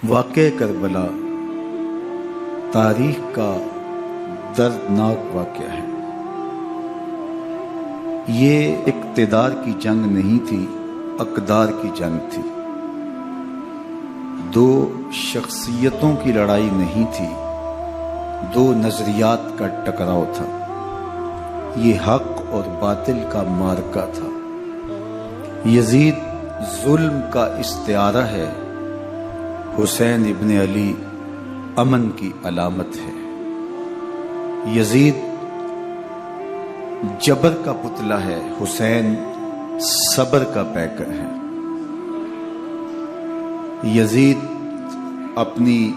واقعہ کربلا تاریخ کا دردناک واقعہ ہے۔ یہ اقتدار کی جنگ نہیں تھی، اقدار کی جنگ تھی۔ دو شخصیتوں کی لڑائی نہیں تھی، دو نظریات کا ٹکراؤ تھا۔ یہ حق اور باطل کا معرکہ تھا۔ یزید ظلم کا استعارہ ہے، حسین ابن علی امن کی علامت ہے۔ یزید جبر کا پتلا ہے، حسین صبر کا پیکر ہے۔ یزید اپنی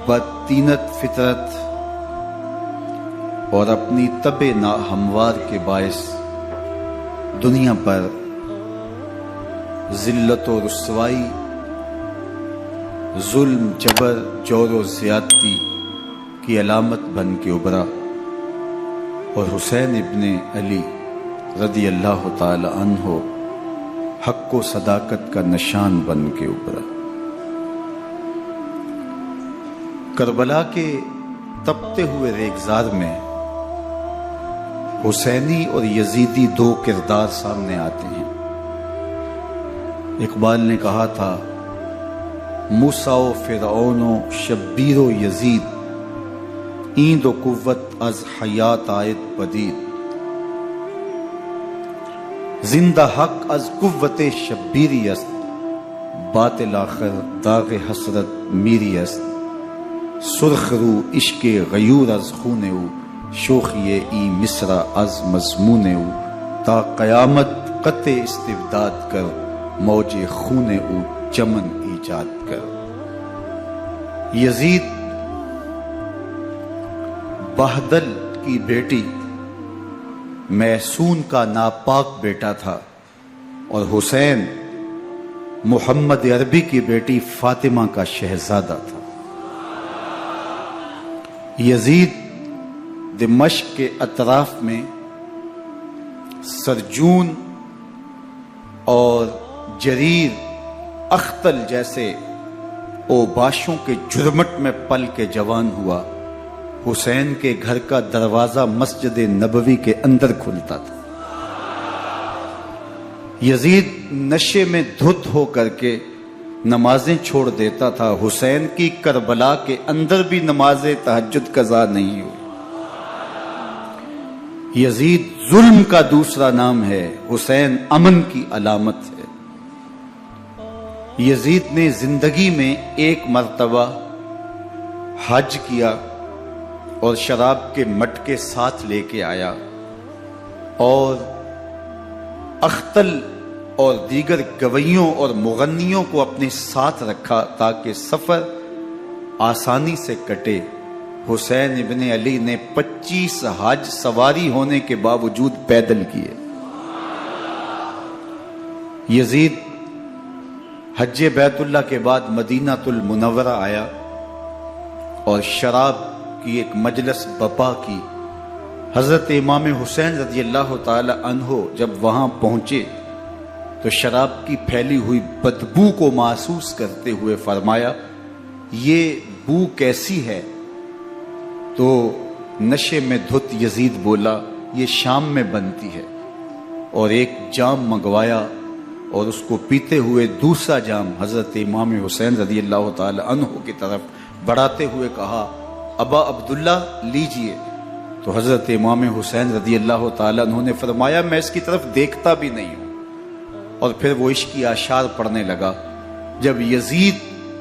بدطینت فطرت اور اپنی طبع ناہموار کے باعث دنیا پر ذلت و رسوائی، ظلم، جبر، جور و زیادتی کی علامت بن کے ابھرا، اور حسین ابن علی رضی اللہ تعالی عنہ حق و صداقت کا نشان بن کے ابھرا۔ کربلا کے تپتے ہوئے ریگزار میں حسینی اور یزیدی دو کردار سامنے آتے ہیں۔ اقبال نے کہا تھا، موسیٰ و فرعون و شبیر و یزید، ایند و قوت از حیات آیت پدید۔ زندہ حق از قوت شبیری است، باطل آخر داغ حسرت میری است۔ سرخ رو عشق غیور از خون او، شوخی ای مصرع از مضمون او۔ تا قیامت قطع استبداد کر، موج خون او چمن ایجاد کر۔ یزید بہدل کی بیٹی محسون کا ناپاک بیٹا تھا، اور حسین محمد عربی کی بیٹی فاطمہ کا شہزادہ تھا۔ یزید دمشق کے اطراف میں سرجون اور جریر، اختل جیسے اوباشوں کے جھرمٹ میں پل کے جوان ہوا۔ حسین کے گھر کا دروازہ مسجد نبوی کے اندر کھلتا تھا۔ یزید نشے میں دھت ہو کر کے نمازیں چھوڑ دیتا تھا۔ حسین کی کربلا کے اندر بھی نماز تہجد قضا نہیں ہوئی۔ یزید ظلم کا دوسرا نام ہے، حسین امن کی علامت ہے۔ یزید نے زندگی میں ایک مرتبہ حج کیا اور شراب کے مٹکے ساتھ لے کے آیا، اور اختل اور دیگر گویوں اور مغنیوں کو اپنے ساتھ رکھا تاکہ سفر آسانی سے کٹے۔ حسین ابن علی نے 25 حج سواری ہونے کے باوجود پیدل کیے۔ یزید حج بیت اللہ کے بعد مدینہ المنورہ آیا اور شراب کی ایک مجلس بپا کی۔ حضرت امام حسین رضی اللہ تعالی عنہ جب وہاں پہنچے تو شراب کی پھیلی ہوئی بدبو کو محسوس کرتے ہوئے فرمایا، یہ بو کیسی ہے؟ تو نشے میں دھت یزید بولا، یہ شام میں بنتی ہے، اور ایک جام منگوایا اور اس کو پیتے ہوئے دوسرا جام حضرت امام حسین رضی اللہ تعالی عنہ کی طرف بڑھاتے ہوئے کہا، ابا عبداللہ لیجئے۔ تو حضرت امام حسین رضی اللہ تعالی عنہ نے فرمایا، میں اس کی طرف دیکھتا بھی نہیں ہوں، اور پھر وہ عشقی اشعار پڑھنے لگا۔ جب یزید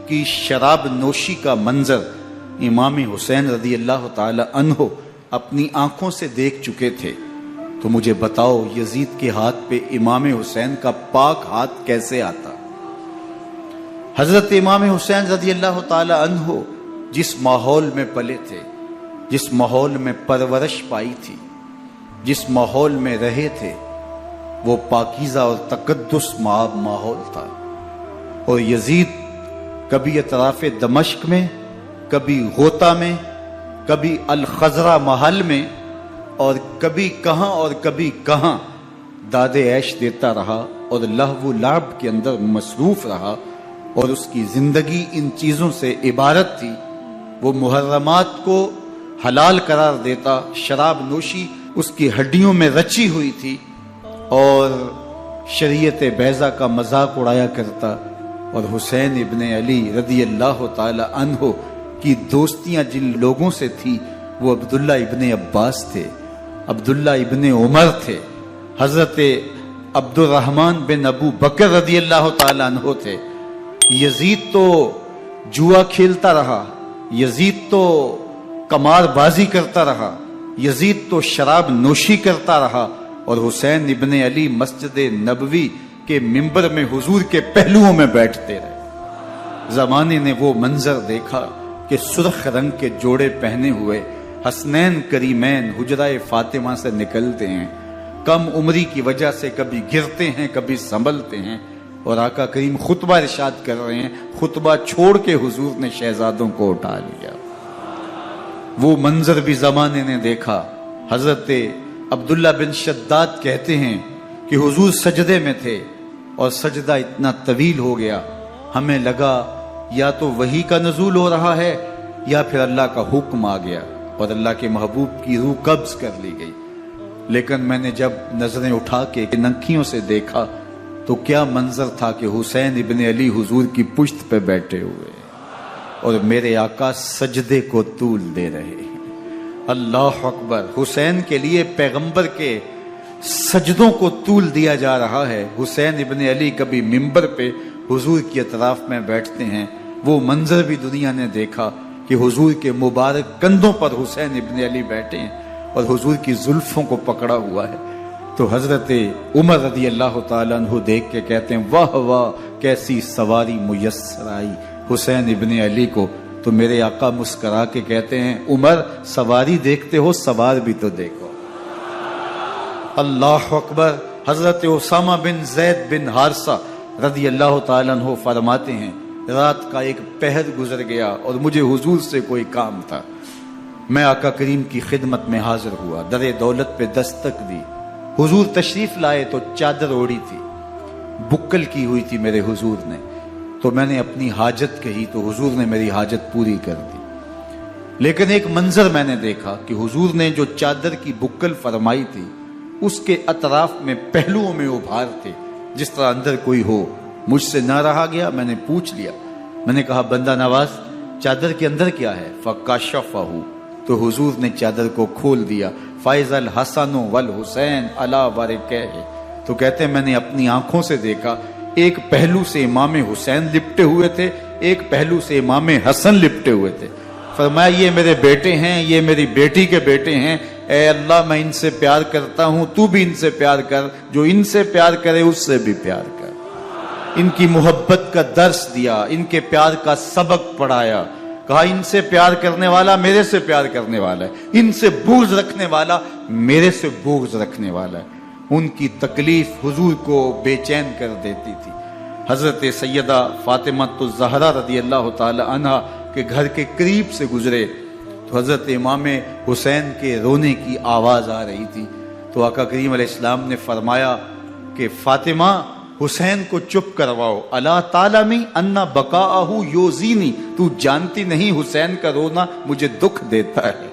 کی شراب نوشی کا منظر امام حسین رضی اللہ تعالی عنہ اپنی آنکھوں سے دیکھ چکے تھے، تو مجھے بتاؤ یزید کے ہاتھ پہ امام حسین کا پاک ہاتھ کیسے آتا؟ حضرت امام حسین رضی اللہ تعالی عنہ جس ماحول میں پلے تھے، جس ماحول میں پرورش پائی تھی، جس ماحول میں رہے تھے، وہ پاکیزہ اور تقدس مآب ماحول تھا۔ اور یزید کبھی اطراف دمشق میں، کبھی غوطہ میں، کبھی الخزرہ محل میں اور کبھی کہاں اور کبھی کہاں داد عیش دیتا رہا اور لہو و لعب کے اندر مصروف رہا، اور اس کی زندگی ان چیزوں سے عبارت تھی۔ وہ محرمات کو حلال قرار دیتا، شراب نوشی اس کی ہڈیوں میں رچی ہوئی تھی، اور شریعت بیضا کا مذاق اڑایا کرتا۔ اور حسین ابن علی رضی اللہ تعالی عنہ کی دوستیاں جن لوگوں سے تھی وہ عبداللہ ابن عباس تھے، عبداللہ ابن عمر تھے، حضرت عبد الرحمن بن ابو بکر رضی اللہ تعالی عنہ تھے۔ یزید تو جوا کھیلتا رہا، یزید تو قمار بازی کرتا رہا، یزید تو شراب نوشی کرتا رہا، اور حسین ابن علی مسجد نبوی کے ممبر میں حضور کے پہلوؤں میں بیٹھتے رہے۔ زمانے نے وہ منظر دیکھا کہ سرخ رنگ کے جوڑے پہنے ہوئے حسنین کریمین حجرہ فاطمہ سے نکلتے ہیں، کم عمری کی وجہ سے کبھی گرتے ہیں کبھی سنبھلتے ہیں، اور آقا کریم خطبہ ارشاد کر رہے ہیں، خطبہ چھوڑ کے حضور نے شہزادوں کو اٹھا لیا۔ وہ منظر بھی زمانے نے دیکھا۔ حضرت عبداللہ بن شداد کہتے ہیں کہ حضور سجدے میں تھے اور سجدہ اتنا طویل ہو گیا، ہمیں لگا یا تو وحی کا نزول ہو رہا ہے یا پھر اللہ کا حکم آ گیا اور اللہ کے محبوب کی روح قبض کر لی گئی۔ لیکن میں نے جب نظریں اٹھا کے ننکیوں سے دیکھا تو کیا منظر تھا کہ حسین ابن علی حضور کی پشت پہ بیٹھے ہوئے اور میرے آقا سجدے کو طول دے رہے ہیں۔ اللہ اکبر! حسین کے لیے پیغمبر کے سجدوں کو طول دیا جا رہا ہے۔ حسین ابن علی کبھی ممبر پہ حضور کی اطراف میں بیٹھتے ہیں، وہ منظر بھی دنیا نے دیکھا کہ حضور کے مبارک کندھوں پر حسین ابن علی بیٹھے ہیں اور حضور کی زلفوں کو پکڑا ہوا ہے۔ تو حضرت عمر رضی اللہ تعالیٰ عنہ دیکھ کے کہتے ہیں واہ واہ کیسی سواری میسر آئی حسین ابن علی کو۔ تو میرے آقا مسکرا کے کہتے ہیں عمر سواری دیکھتے ہو سوار بھی تو دیکھو۔ اللہ اکبر! حضرت اسامہ بن زید بن حارثہ رضی اللہ تعالیٰ عنہ فرماتے ہیں رات کا ایک پہر گزر گیا اور مجھے حضور سے کوئی کام تھا، میں آقا کریم کی خدمت میں حاضر ہوا، در دولت پہ دستک دی، حضور تشریف لائے تو چادر اوڑی تھی، بکل کی ہوئی تھی میرے حضور نے، تو میں نے اپنی حاجت کہی تو حضور نے میری حاجت پوری کر دی۔ لیکن ایک منظر میں نے دیکھا کہ حضور نے جو چادر کی بکل فرمائی تھی اس کے اطراف میں پہلوؤں میں ابھار تھے جس طرح اندر کوئی ہو۔ مجھ سے نہ رہا گیا، میں نے پوچھ لیا، میں نے کہا بندہ نواز چادر کے اندر کیا ہے؟ فکاشفہ، تو حضور نے چادر کو کھول دیا۔ فائز الحسن والحسین علی ورکہ، تو کہتے ہیں میں نے اپنی آنکھوں سے دیکھا ایک پہلو سے امام حسین لپٹے ہوئے تھے، ایک پہلو سے امام حسن لپٹے ہوئے تھے۔ فرمایا یہ میرے بیٹے ہیں، یہ میری بیٹی کے بیٹے ہیں، اے اللہ میں ان سے پیار کرتا ہوں، تو بھی ان سے پیار کر، جو ان سے پیار کرے اس سے بھی پیار کر۔ ان کی محبت کا درس دیا، ان کے پیار کا سبق پڑھایا، کہا ان سے پیار کرنے والا میرے سے پیار کرنے والا ہے، ان سے بغض رکھنے والا میرے سے بغض رکھنے والا ہے۔ ان کی تکلیف حضور کو بے چین کر دیتی تھی۔ حضرت سیدہ فاطمہ الزہرا رضی اللہ تعالی عنہا کے گھر کے قریب سے گزرے تو حضرت امام حسین کے رونے کی آواز آ رہی تھی، تو آقا کریم علیہ السلام نے فرمایا کہ فاطمہ حسین کو چپ کرواؤ، الا تعلمی ان بقاءہ یوزینی، تو جانتی نہیں حسین کا رونا مجھے دکھ دیتا ہے۔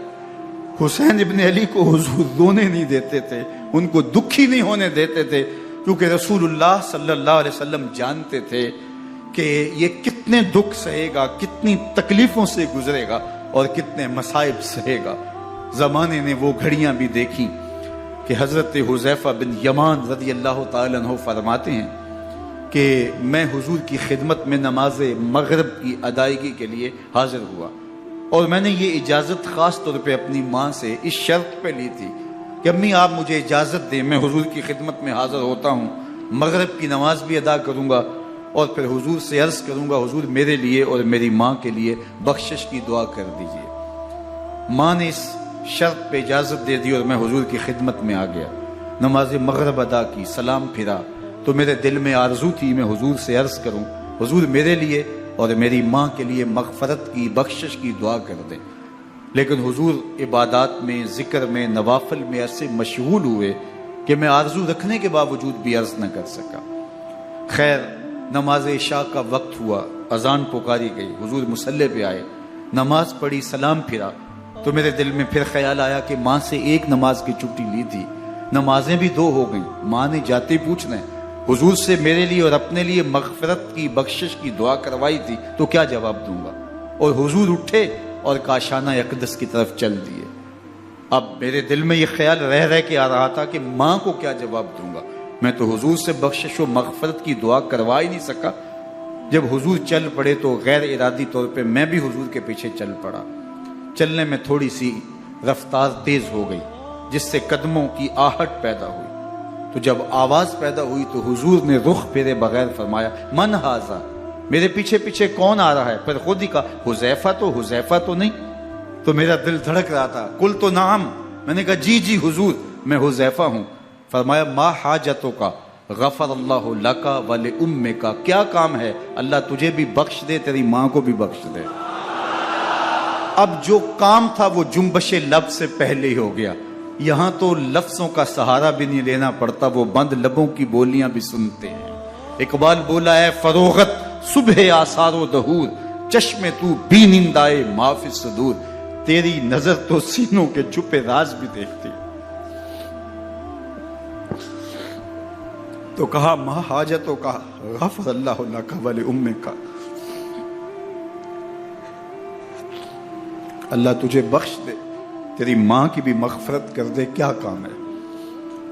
حسین ابن علی کو حضور رونے نہیں دیتے تھے، ان کو دکھی نہیں ہونے دیتے تھے، کیونکہ رسول اللہ صلی اللہ علیہ وسلم جانتے تھے کہ یہ کتنے دکھ سہے گا، کتنی تکلیفوں سے گزرے گا اور کتنے مصائب سہے گا۔ زمانے نے وہ گھڑیاں بھی دیکھی کہ حضرت حذیفہ بن یمان رضی اللہ تعالیٰ عنہ فرماتے ہیں کہ میں حضور کی خدمت میں نماز مغرب کی ادائیگی کے لیے حاضر ہوا، اور میں نے یہ اجازت خاص طور پہ اپنی ماں سے اس شرط پہ لی تھی کہ امی آپ مجھے اجازت دیں، میں حضور کی خدمت میں حاضر ہوتا ہوں، مغرب کی نماز بھی ادا کروں گا اور پھر حضور سے عرض کروں گا حضور میرے لیے اور میری ماں کے لیے بخشش کی دعا کر دیجیے۔ ماں نے اس شرط پہ اجازت دے دی اور میں حضور کی خدمت میں آ گیا، نماز مغرب ادا کی، سلام پھرا تو میرے دل میں آرزو تھی میں حضور سے عرض کروں حضور میرے لیے اور میری ماں کے لیے مغفرت کی بخشش کی دعا کر دیں۔ لیکن حضور عبادات میں، ذکر میں، نوافل میں ایسے مشغول ہوئے کہ میں آرزو رکھنے کے باوجود بھی عرض نہ کر سکا۔ خیر، نماز عشاء کا وقت ہوا، اذان پکاری گئی، حضور مصلی پہ آئے، نماز پڑھی، سلام پھرا، تو میرے دل میں پھر خیال آیا کہ ماں سے ایک نماز کی چھٹی لی تھی، نمازیں بھی 2 ہو گئیں، ماں نے جاتے پوچھنا ہے حضور سے میرے لیے اور اپنے لیے مغفرت کی، بخشش کی دعا کروائی تھی، تو کیا جواب دوں گا؟ اور حضور اٹھے اور کاشانہ اقدس کی طرف چل دیے۔ اب میرے دل میں یہ خیال رہ کے آ رہا تھا کہ ماں کو کیا جواب دوں گا؟ میں تو حضور سے بخشش و مغفرت کی دعا کروا ہی نہیں سکا۔ جب حضور چل پڑے تو غیر ارادی طور پہ میں بھی حضور کے پیچھے چل پڑا۔ چلنے میں تھوڑی سی رفتار تیز ہو گئی، جس سے قدموں کی آہٹ پیدا ہوئی۔ تو جب آواز پیدا ہوئی تو حضور نے رخ پھیرے بغیر فرمایا، من ھذا، میرے پیچھے پیچھے کون آ رہا ہے؟ پھر خود ہی کہا، حذیفہ تو نہیں؟ تو میرا دل دھڑک رہا تھا، قلت نعم، میں نے کہا جی جی حضور، میں حذیفہ ہوں۔ فرمایا، ما حاجتوں کا، غفر اللہ لک ولأمک، کیا کام ہے؟ اللہ تجھے بھی بخش دے، تیری ماں کو بھی بخش دے۔ اب جو کام تھا وہ جنبش لب سے پہلے ہی ہو گیا، یہاں تو لفظوں کا سہارا بھی نہیں لینا پڑتا، وہ بند لبوں کی بولیاں بھی سنتے ہیں۔ اقبال بولا ہے، فروغت صبح آثار و دہور، چشم تو بی نندائے ما فی الصدور، تیری نظر تو سینوں کے چھپے راز بھی دیکھتی۔ تو کہا، ما حاجتوں کا، غفر اللہ لک ولأمک، اللہ تجھے بخش دے، تیری ماں کی بھی مغفرت کر دے، کیا کام ہے؟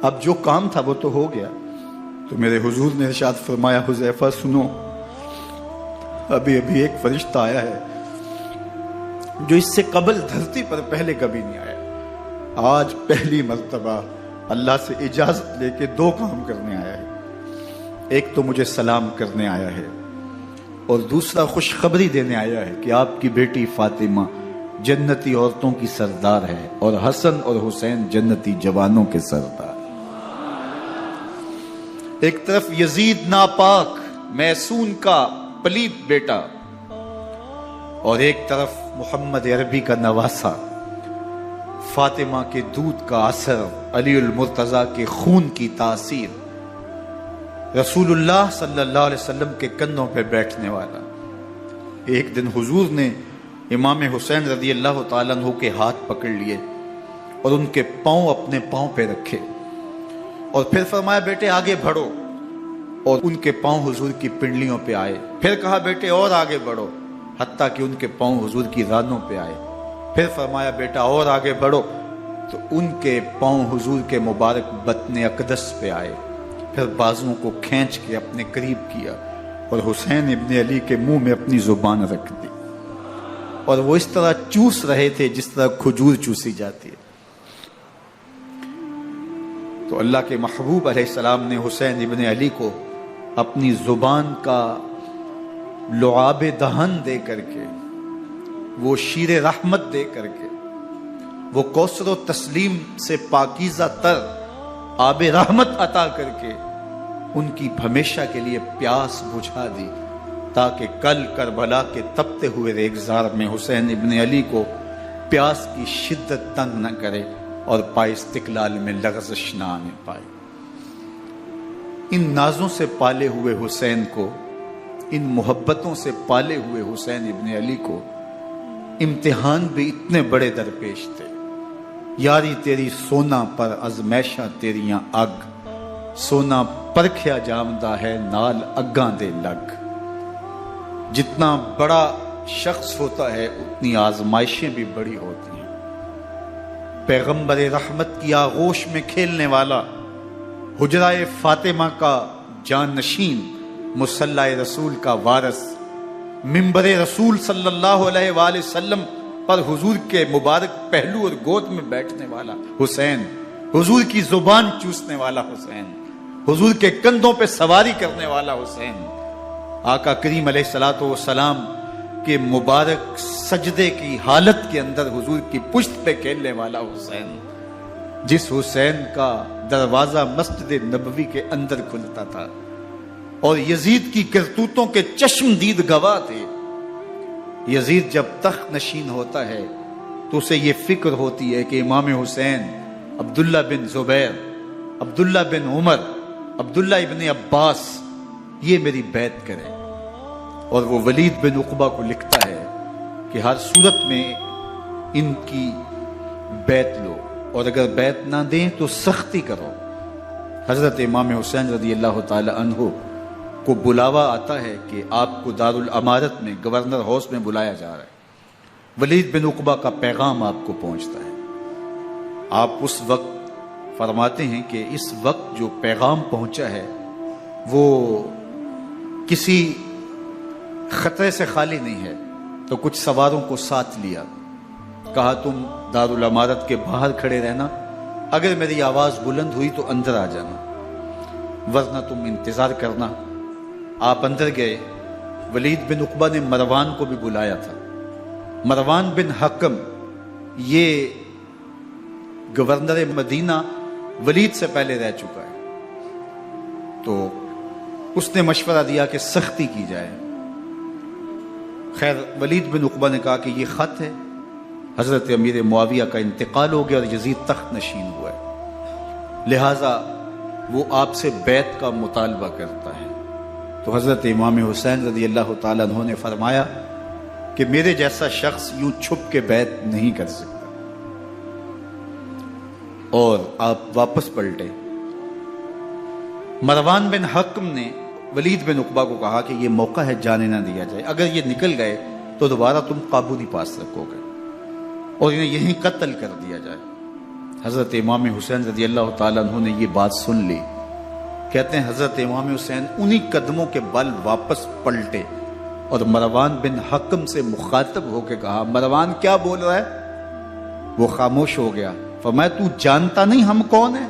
اب جو کام تھا وہ تو ہو گیا۔ تو میرے حضور نے ارشاد فرمایا، حذیفہ سنو، ابھی ایک فرشتہ آیا ہے جو اس سے قبل دھرتی پر پہلے کبھی نہیں آیا، آج پہلی مرتبہ اللہ سے اجازت لے کے 2 کام کرنے آیا ہے۔ ایک تو مجھے سلام کرنے آیا ہے، اور دوسرا خوشخبری دینے آیا ہے کہ آپ کی بیٹی فاطمہ جنتی عورتوں کی سردار ہے، اور حسن اور حسین جنتی جوانوں کے سردار۔ ایک طرف یزید ناپاک میسون کا پلید بیٹا، اور ایک طرف محمد عربی کا نواسا، فاطمہ کے دودھ کا اثر، علی المرتضیٰ کے خون کی تاثیر، رسول اللہ صلی اللہ علیہ وسلم کے کندھوں پہ بیٹھنے والا۔ ایک دن حضور نے امام حسین رضی اللہ تعالیٰ عنہ کے ہاتھ پکڑ لیے اور ان کے پاؤں اپنے پاؤں پہ رکھے، اور پھر فرمایا، بیٹے آگے بڑھو، اور ان کے پاؤں حضور کی پنڈلیوں پہ آئے۔ پھر کہا، بیٹے اور آگے بڑھو، حتیٰ کہ ان کے پاؤں حضور کی رانوں پہ آئے۔ پھر فرمایا، بیٹا اور آگے بڑھو، تو ان کے پاؤں حضور کے مبارک بطن اقدس پہ آئے۔ پھر بازوؤں کو کھینچ کے اپنے قریب کیا، اور حسین ابن علی کے منہ میں اپنی زبان رکھ دی، اور وہ اس طرح چوس رہے تھے جس طرح کھجور چوسی جاتی ہے۔ تو اللہ کے محبوب علیہ السلام نے حسین ابن علی کو اپنی زبان کا لعاب دہن دے کر کے، وہ شیر رحمت دے کر کے، وہ کوثر و تسلیم سے پاکیزہ تر آب رحمت عطا کر کے ان کی ہمیشہ کے لیے پیاس بجھا دی، تاکہ کل کربلا کے تپتے ہوئے ریگزار میں حسین ابن علی کو پیاس کی شدت تنگ نہ کرے اور پائے استقلال میں لغزش نہ آنے پائے۔ ان نازوں سے پالے ہوئے حسین کو، ان محبتوں سے پالے ہوئے حسین ابن علی کو امتحان بھی اتنے بڑے درپیش تھے۔ یاری تیری سونا پر ازمیشاں تیریاں اگ، سونا پرکھیا جامدہ ہے نال اگاں دے لگ۔ جتنا بڑا شخص ہوتا ہے اتنی آزمائشیں بھی بڑی ہوتی ہیں۔ پیغمبر رحمت کی آغوش میں کھیلنے والا، حجرہ فاطمہ کا جانشین، مصلی رسول کا وارث، منبر رسول صلی اللہ علیہ وآلہ وسلم پر حضور کے مبارک پہلو اور گود میں بیٹھنے والا حسین، حضور کی زبان چوسنے والا حسین، حضور کے کندھوں پہ سواری کرنے والا حسین، آقا کریم علیہ الصلوۃ والسلام کے مبارک سجدے کی حالت کے اندر حضور کی پشت پہ کھیلنے والا حسین، جس حسین کا دروازہ مسجد نبوی کے اندر کھلتا تھا اور یزید کی کرتوتوں کے چشم دید گواہ تھے۔ یزید جب تخت نشین ہوتا ہے تو اسے یہ فکر ہوتی ہے کہ امام حسین عبداللہ بن زبیر، عبداللہ بن عمر، عبداللہ ابن عباس یہ میری بیعت کریں. اور وہ ولید بن عقبہ کو لکھتا ہے کہ ہر صورت میں ان کی بیعت لو، اور اگر بیعت نہ دیں تو سختی کرو. حضرت امام حسین رضی اللہ تعالی عنہ کو بلاوا آتا ہے کہ آپ کو دارالامارت میں گورنر ہاؤس میں بلایا جا رہا ہے. ولید بن عقبہ کا پیغام آپ کو پہنچتا ہے. آپ اس وقت فرماتے ہیں کہ اس وقت جو پیغام پہنچا ہے وہ کسی خطرے سے خالی نہیں ہے. تو کچھ سواروں کو ساتھ لیا، کہا تم دارالامارت کے باہر کھڑے رہنا، اگر میری آواز بلند ہوئی تو اندر آ جانا، ورنہ تم انتظار کرنا. آپ اندر گئے. ولید بن عقبہ نے مروان کو بھی بلایا تھا. مروان بن حکم یہ گورنر مدینہ ولید سے پہلے رہ چکا ہے، تو اس نے مشورہ دیا کہ سختی کی جائے. خیر ولید بن عقبہ نے کہا کہ یہ خط ہے، حضرت امیر معاویہ کا انتقال ہو گیا اور یزید تخت نشین ہوا ہے، لہٰذا وہ آپ سے بیعت کا مطالبہ کرتا ہے. تو حضرت امام حسین رضی اللہ تعالیٰ عنہ نے فرمایا کہ میرے جیسا شخص یوں چھپ کے بیعت نہیں کر سکتا. اور آپ واپس پلٹے. مروان بن حکم نے ولید بن عقبہ کو کہا کہ یہ موقع ہے جانے نہ دیا جائے، اگر یہ نکل گئے تو دوبارہ تم قابو نہیں پا سکو گے اور انہیں یہیں قتل کر دیا جائے. حضرت امام حسین رضی اللہ تعالیٰ عنہ نے یہ بات سن لی. کہتے ہیں حضرت امام حسین انہی قدموں کے بل واپس پلٹے اور مروان بن حکم سے مخاطب ہو کے کہا، مروان کیا بول رہا ہے؟ وہ خاموش ہو گیا. فرمایا تو جانتا نہیں ہم کون ہیں؟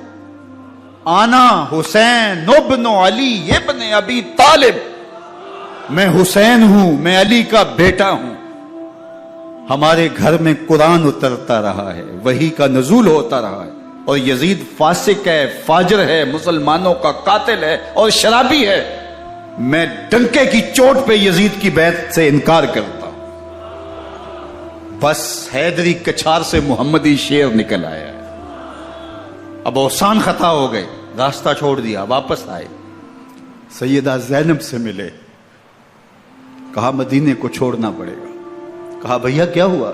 آنا حسین ابن علی ابن ابی طالب، میں حسین ہوں، میں علی کا بیٹا ہوں. ہمارے گھر میں قرآن اترتا رہا ہے، وحی کا نزول ہوتا رہا ہے، اور یزید فاسق ہے، فاجر ہے، مسلمانوں کا قاتل ہے اور شرابی ہے. میں ڈنکے کی چوٹ پہ یزید کی بیعت سے انکار کرتا ہوں. بس حیدری کچھار سے محمدی شیر نکل آیا ہے. اب اوسان خطا ہو گئے، راستہ چھوڑ دیا، واپس آئے. سیدہ زینب سے ملے، کہا مدینے کو چھوڑنا پڑے گا. کہا بھیا کیا ہوا؟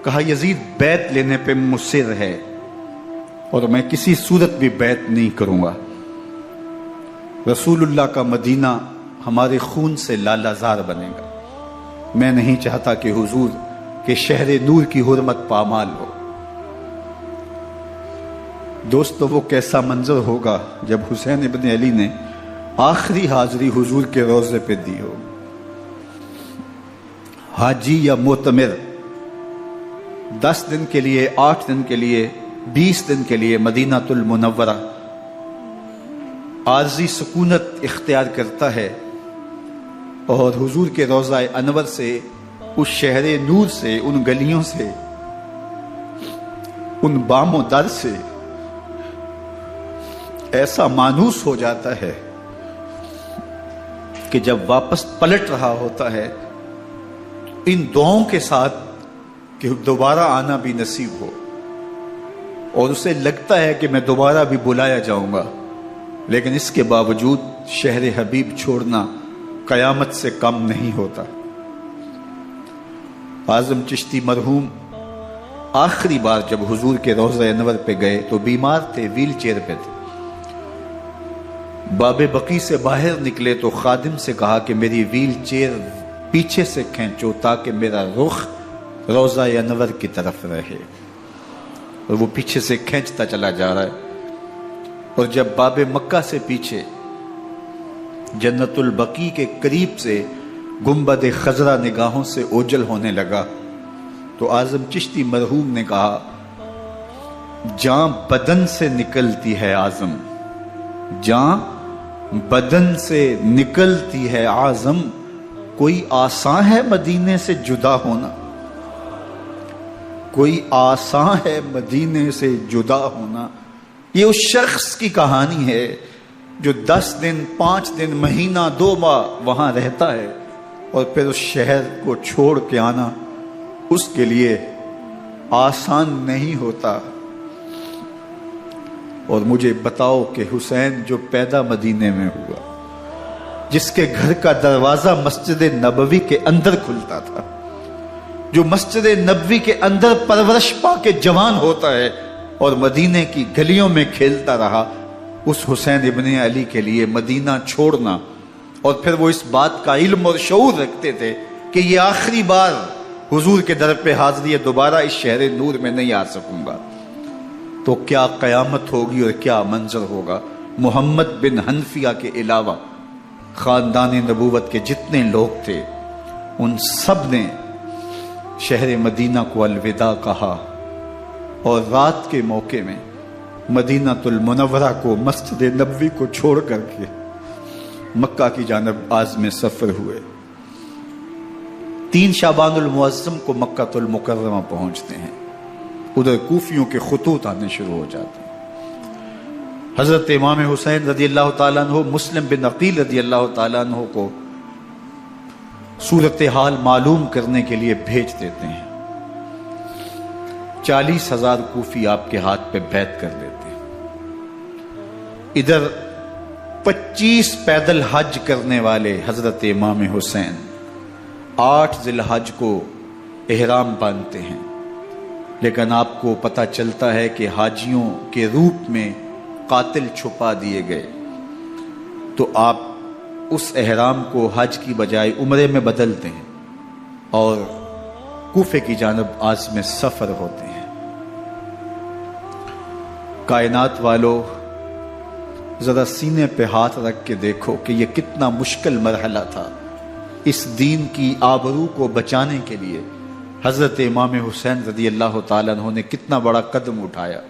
کہا یزید بیعت لینے پہ مصر ہے اور میں کسی صورت بھی بیعت نہیں کروں گا. رسول اللہ کا مدینہ ہمارے خون سے لالہ زار بنے گا. میں نہیں چاہتا کہ حضور کے شہر نور کی حرمت پامال ہو. دوستو وہ کیسا منظر ہوگا جب حسین ابن علی نے آخری حاضری حضور کے روضے پہ دی ہو. حاجی یا معتمر 10 دن کے لیے، 8 دن کے لیے، 20 دن کے لیے مدینہ المنورہ عارضی سکونت اختیار کرتا ہے اور حضور کے روضہ انور سے، اس شہر نور سے، ان گلیوں سے، ان بام و در سے ایسا مانوس ہو جاتا ہے کہ جب واپس پلٹ رہا ہوتا ہے ان دعاؤں کے ساتھ کہ دوبارہ آنا بھی نصیب ہو، اور اسے لگتا ہے کہ میں دوبارہ بھی بلایا جاؤں گا، لیکن اس کے باوجود شہر حبیب چھوڑنا قیامت سے کم نہیں ہوتا. اعظم چشتی مرحوم آخری بار جب حضور کے روضہ انور پہ گئے تو بیمار تھے، ویل چیئر پہ تھے. باب بقی سے باہر نکلے تو خادم سے کہا کہ میری ویل چیئر پیچھے سے کھینچو تاکہ میرا رخ روضہ انور کی طرف رہے، اور وہ پیچھے سے کھینچتا چلا جا رہا ہے. اور جب باب مکہ سے پیچھے جنت البقیع کے قریب سے گنبد خضرا نگاہوں سے اوجل ہونے لگا تو اعظم چشتی مرحوم نے کہا، جان بدن سے نکلتی ہے اعظم، جان بدن سے نکلتی ہے اعظم، کوئی آسان ہے مدینے سے جدا ہونا، کوئی آسان ہے مدینے سے جدا ہونا. یہ اس شخص کی کہانی ہے جو 10 دن، 5 دن، مہینہ، 2 ماہ وہاں رہتا ہے اور پھر اس شہر کو چھوڑ کے آنا اس کے لیے آسان نہیں ہوتا، اور مجھے بتاؤ کہ حسین جو پیدا مدینے میں ہوا، جس کے گھر کا دروازہ مسجد نبوی کے اندر کھلتا تھا، جو مسجد نبوی کے اندر پرورش پا کے جوان ہوتا ہے اور مدینے کی گلیوں میں کھیلتا رہا، اس حسین ابن علی کے لیے مدینہ چھوڑنا، اور پھر وہ اس بات کا علم اور شعور رکھتے تھے کہ یہ آخری بار حضور کے در پہ حاضری ہے، دوبارہ اس شہر نور میں نہیں آ سکوں گا، تو کیا قیامت ہوگی اور کیا منظر ہوگا۔ محمد بن حنفیہ کے علاوہ خاندان نبوت کے جتنے لوگ تھے ان سب نے شہر مدینہ کو الوداع کہا، اور رات کے موقع میں مدینہ المنورہ کو، مسجد نبوی کو چھوڑ کر کے مکہ کی جانب عازم سفر ہوئے۔ 3 شعبان المعظم کو مکہ المکرمہ پہنچتے ہیں، ادھر کوفیوں کے خطوط آنے شروع ہو جاتے ہیں۔ حضرت امام حسین رضی اللہ تعالیٰ عنہ مسلم بن عقیل رضی اللہ تعالیٰ عنہ کو صورتحال معلوم کرنے کے لیے بھیج دیتے ہیں۔ 40,000 کوفی آپ کے ہاتھ پہ بیعت کر لیتے ہیں۔ ادھر 25 پیدل حج کرنے والے حضرت امام حسین 8 ذی الحج کو احرام باندھتے ہیں، لیکن آپ کو پتہ چلتا ہے کہ حاجیوں کے روپ میں قاتل چھپا دیے گئے، تو آپ اس احرام کو حج کی بجائے عمرے میں بدلتے ہیں اور کوفے کی جانب عازم سفر ہوتے ہیں۔ کائنات والو، ذرا سینے پہ ہاتھ رکھ کے دیکھو کہ یہ کتنا مشکل مرحلہ تھا۔ اس دین کی آبرو کو بچانے کے لیے حضرت امام حسین رضی اللہ تعالیٰ عنہ نے کتنا بڑا قدم اٹھایا۔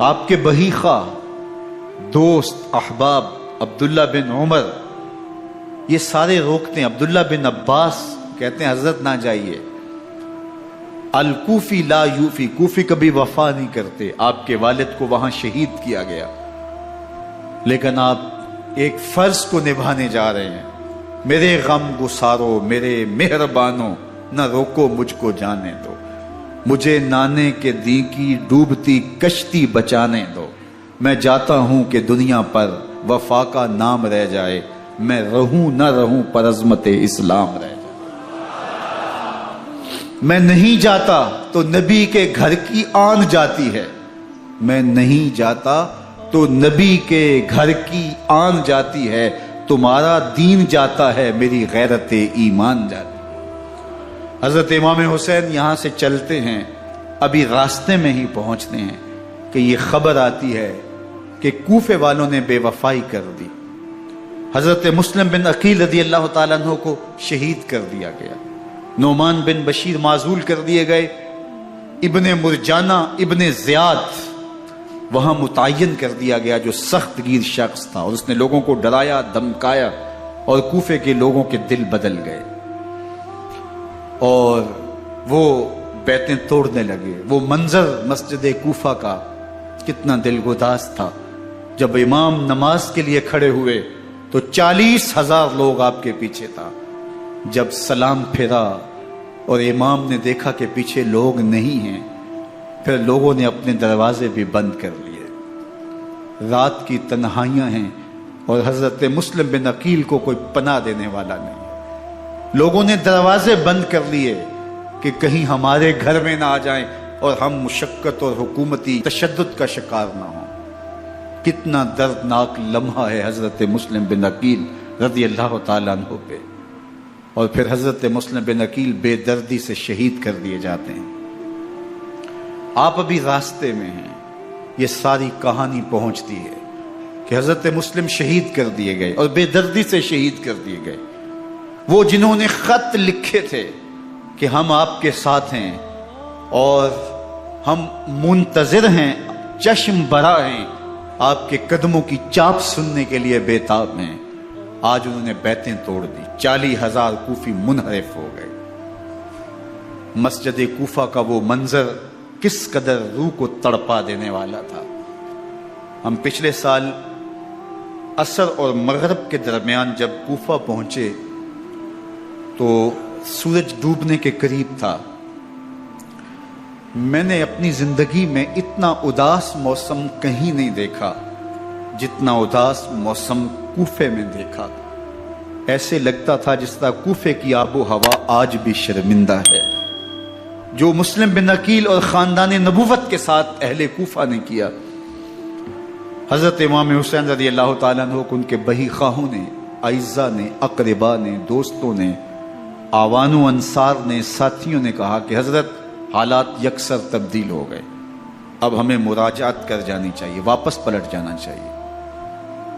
آپ کے بہیخہ، دوست، احباب عبداللہ بن عمر یہ سارے روکتے ہیں، عبداللہ بن عباس کہتے ہیں حضرت نہ جائیے، الکوفی لا یوفی، کوفی کبھی وفا نہیں کرتے، آپ کے والد کو وہاں شہید کیا گیا، لیکن آپ ایک فرض کو نبھانے جا رہے ہیں۔ میرے غم گسارو، میرے مہربانو، نہ روکو مجھ کو جانے دو، مجھے نانے کے دی کی ڈوبتی کشتی بچانے دو، میں جاتا ہوں کہ دنیا پر وفا کا نام رہ جائے، میں رہوں نہ رہوں پر عظمت اسلام رہ جائے۔ میں نہیں جاتا تو نبی کے گھر کی آن جاتی ہے، میں نہیں جاتا تو نبی کے گھر کی آن جاتی ہے، تمہارا دین جاتا ہے، میری غیرت ایمان جاتی ہے۔ حضرت امام حسین یہاں سے چلتے ہیں، ابھی راستے میں ہی پہنچتے ہیں کہ یہ خبر آتی ہے کہ کوفے والوں نے بے وفائی کر دی، حضرت مسلم بن عقیل رضی اللہ تعالیٰ عنہ کو شہید کر دیا گیا، نعمان بن بشیر معزول کر دیے گئے، ابن مرجانہ ابن زیاد وہاں متعین کر دیا گیا جو سخت گیر شخص تھا، اور اس نے لوگوں کو ڈرایا، دھمکایا، اور کوفے کے لوگوں کے دل بدل گئے اور وہ بیعتیں توڑنے لگے۔ وہ منظر مسجد کوفہ کا کتنا دلگداز تھا، جب امام نماز کے لیے کھڑے ہوئے تو 40,000 لوگ آپ کے پیچھے تھا۔ جب سلام پھیرا اور امام نے دیکھا کہ پیچھے لوگ نہیں ہیں، پھر لوگوں نے اپنے دروازے بھی بند کر لیے۔ رات کی تنہائیاں ہیں اور حضرت مسلم بن عقیل کو کوئی پناہ دینے والا نہیں، لوگوں نے دروازے بند کر لیے کہ کہیں ہمارے گھر میں نہ آ جائیں اور ہم مشقت اور حکومتی تشدد کا شکار نہ ہوں۔ کتنا دردناک لمحہ ہے حضرت مسلم بن عقیل رضی اللہ تعالیٰ عنہ پہ، اور پھر حضرت مسلم بن عقیل بے دردی سے شہید کر دیے جاتے ہیں۔ آپ ابھی راستے میں ہیں، یہ ساری کہانی پہنچتی ہے کہ حضرت مسلم شہید کر دیے گئے اور بے دردی سے شہید کر دیے گئے۔ وہ جنہوں نے خط لکھے تھے کہ ہم آپ کے ساتھ ہیں اور ہم منتظر ہیں، چشم برا ہیں، آپ کے قدموں کی چاپ سننے کے لیے بےتاب ہیں، آج انہوں نے بیعتیں توڑ دی۔ 40,000 کوفی منحرف ہو گئے۔ مسجد کوفہ کا وہ منظر کس قدر روح کو تڑپا دینے والا تھا۔ ہم پچھلے سال عصر اور مغرب کے درمیان جب کوفہ پہنچے تو سورج ڈوبنے کے قریب تھا، میں نے اپنی زندگی میں اتنا اداس موسم کہیں نہیں دیکھا جتنا اداس موسم کوفے میں دیکھا. ایسے لگتا تھا جس طرح کوفے کی آب و ہوا آج بھی شرمندہ ہے. جو مسلم بن عقیل اور خاندان نبوت کے ساتھ اہل کوفہ نے کیا، حضرت امام حسین رضی اللہ تعالیٰ عنہ کو ان کے بہی خواہوں نے، اعزاء نے، اقربا نے، دوستوں نے، آوان و انصار نے، ساتھیوں نے کہا کہ حضرت حالات یکسر تبدیل ہو گئے، اب ہمیں مراجعت کر جانی چاہیے، واپس پلٹ جانا چاہیے.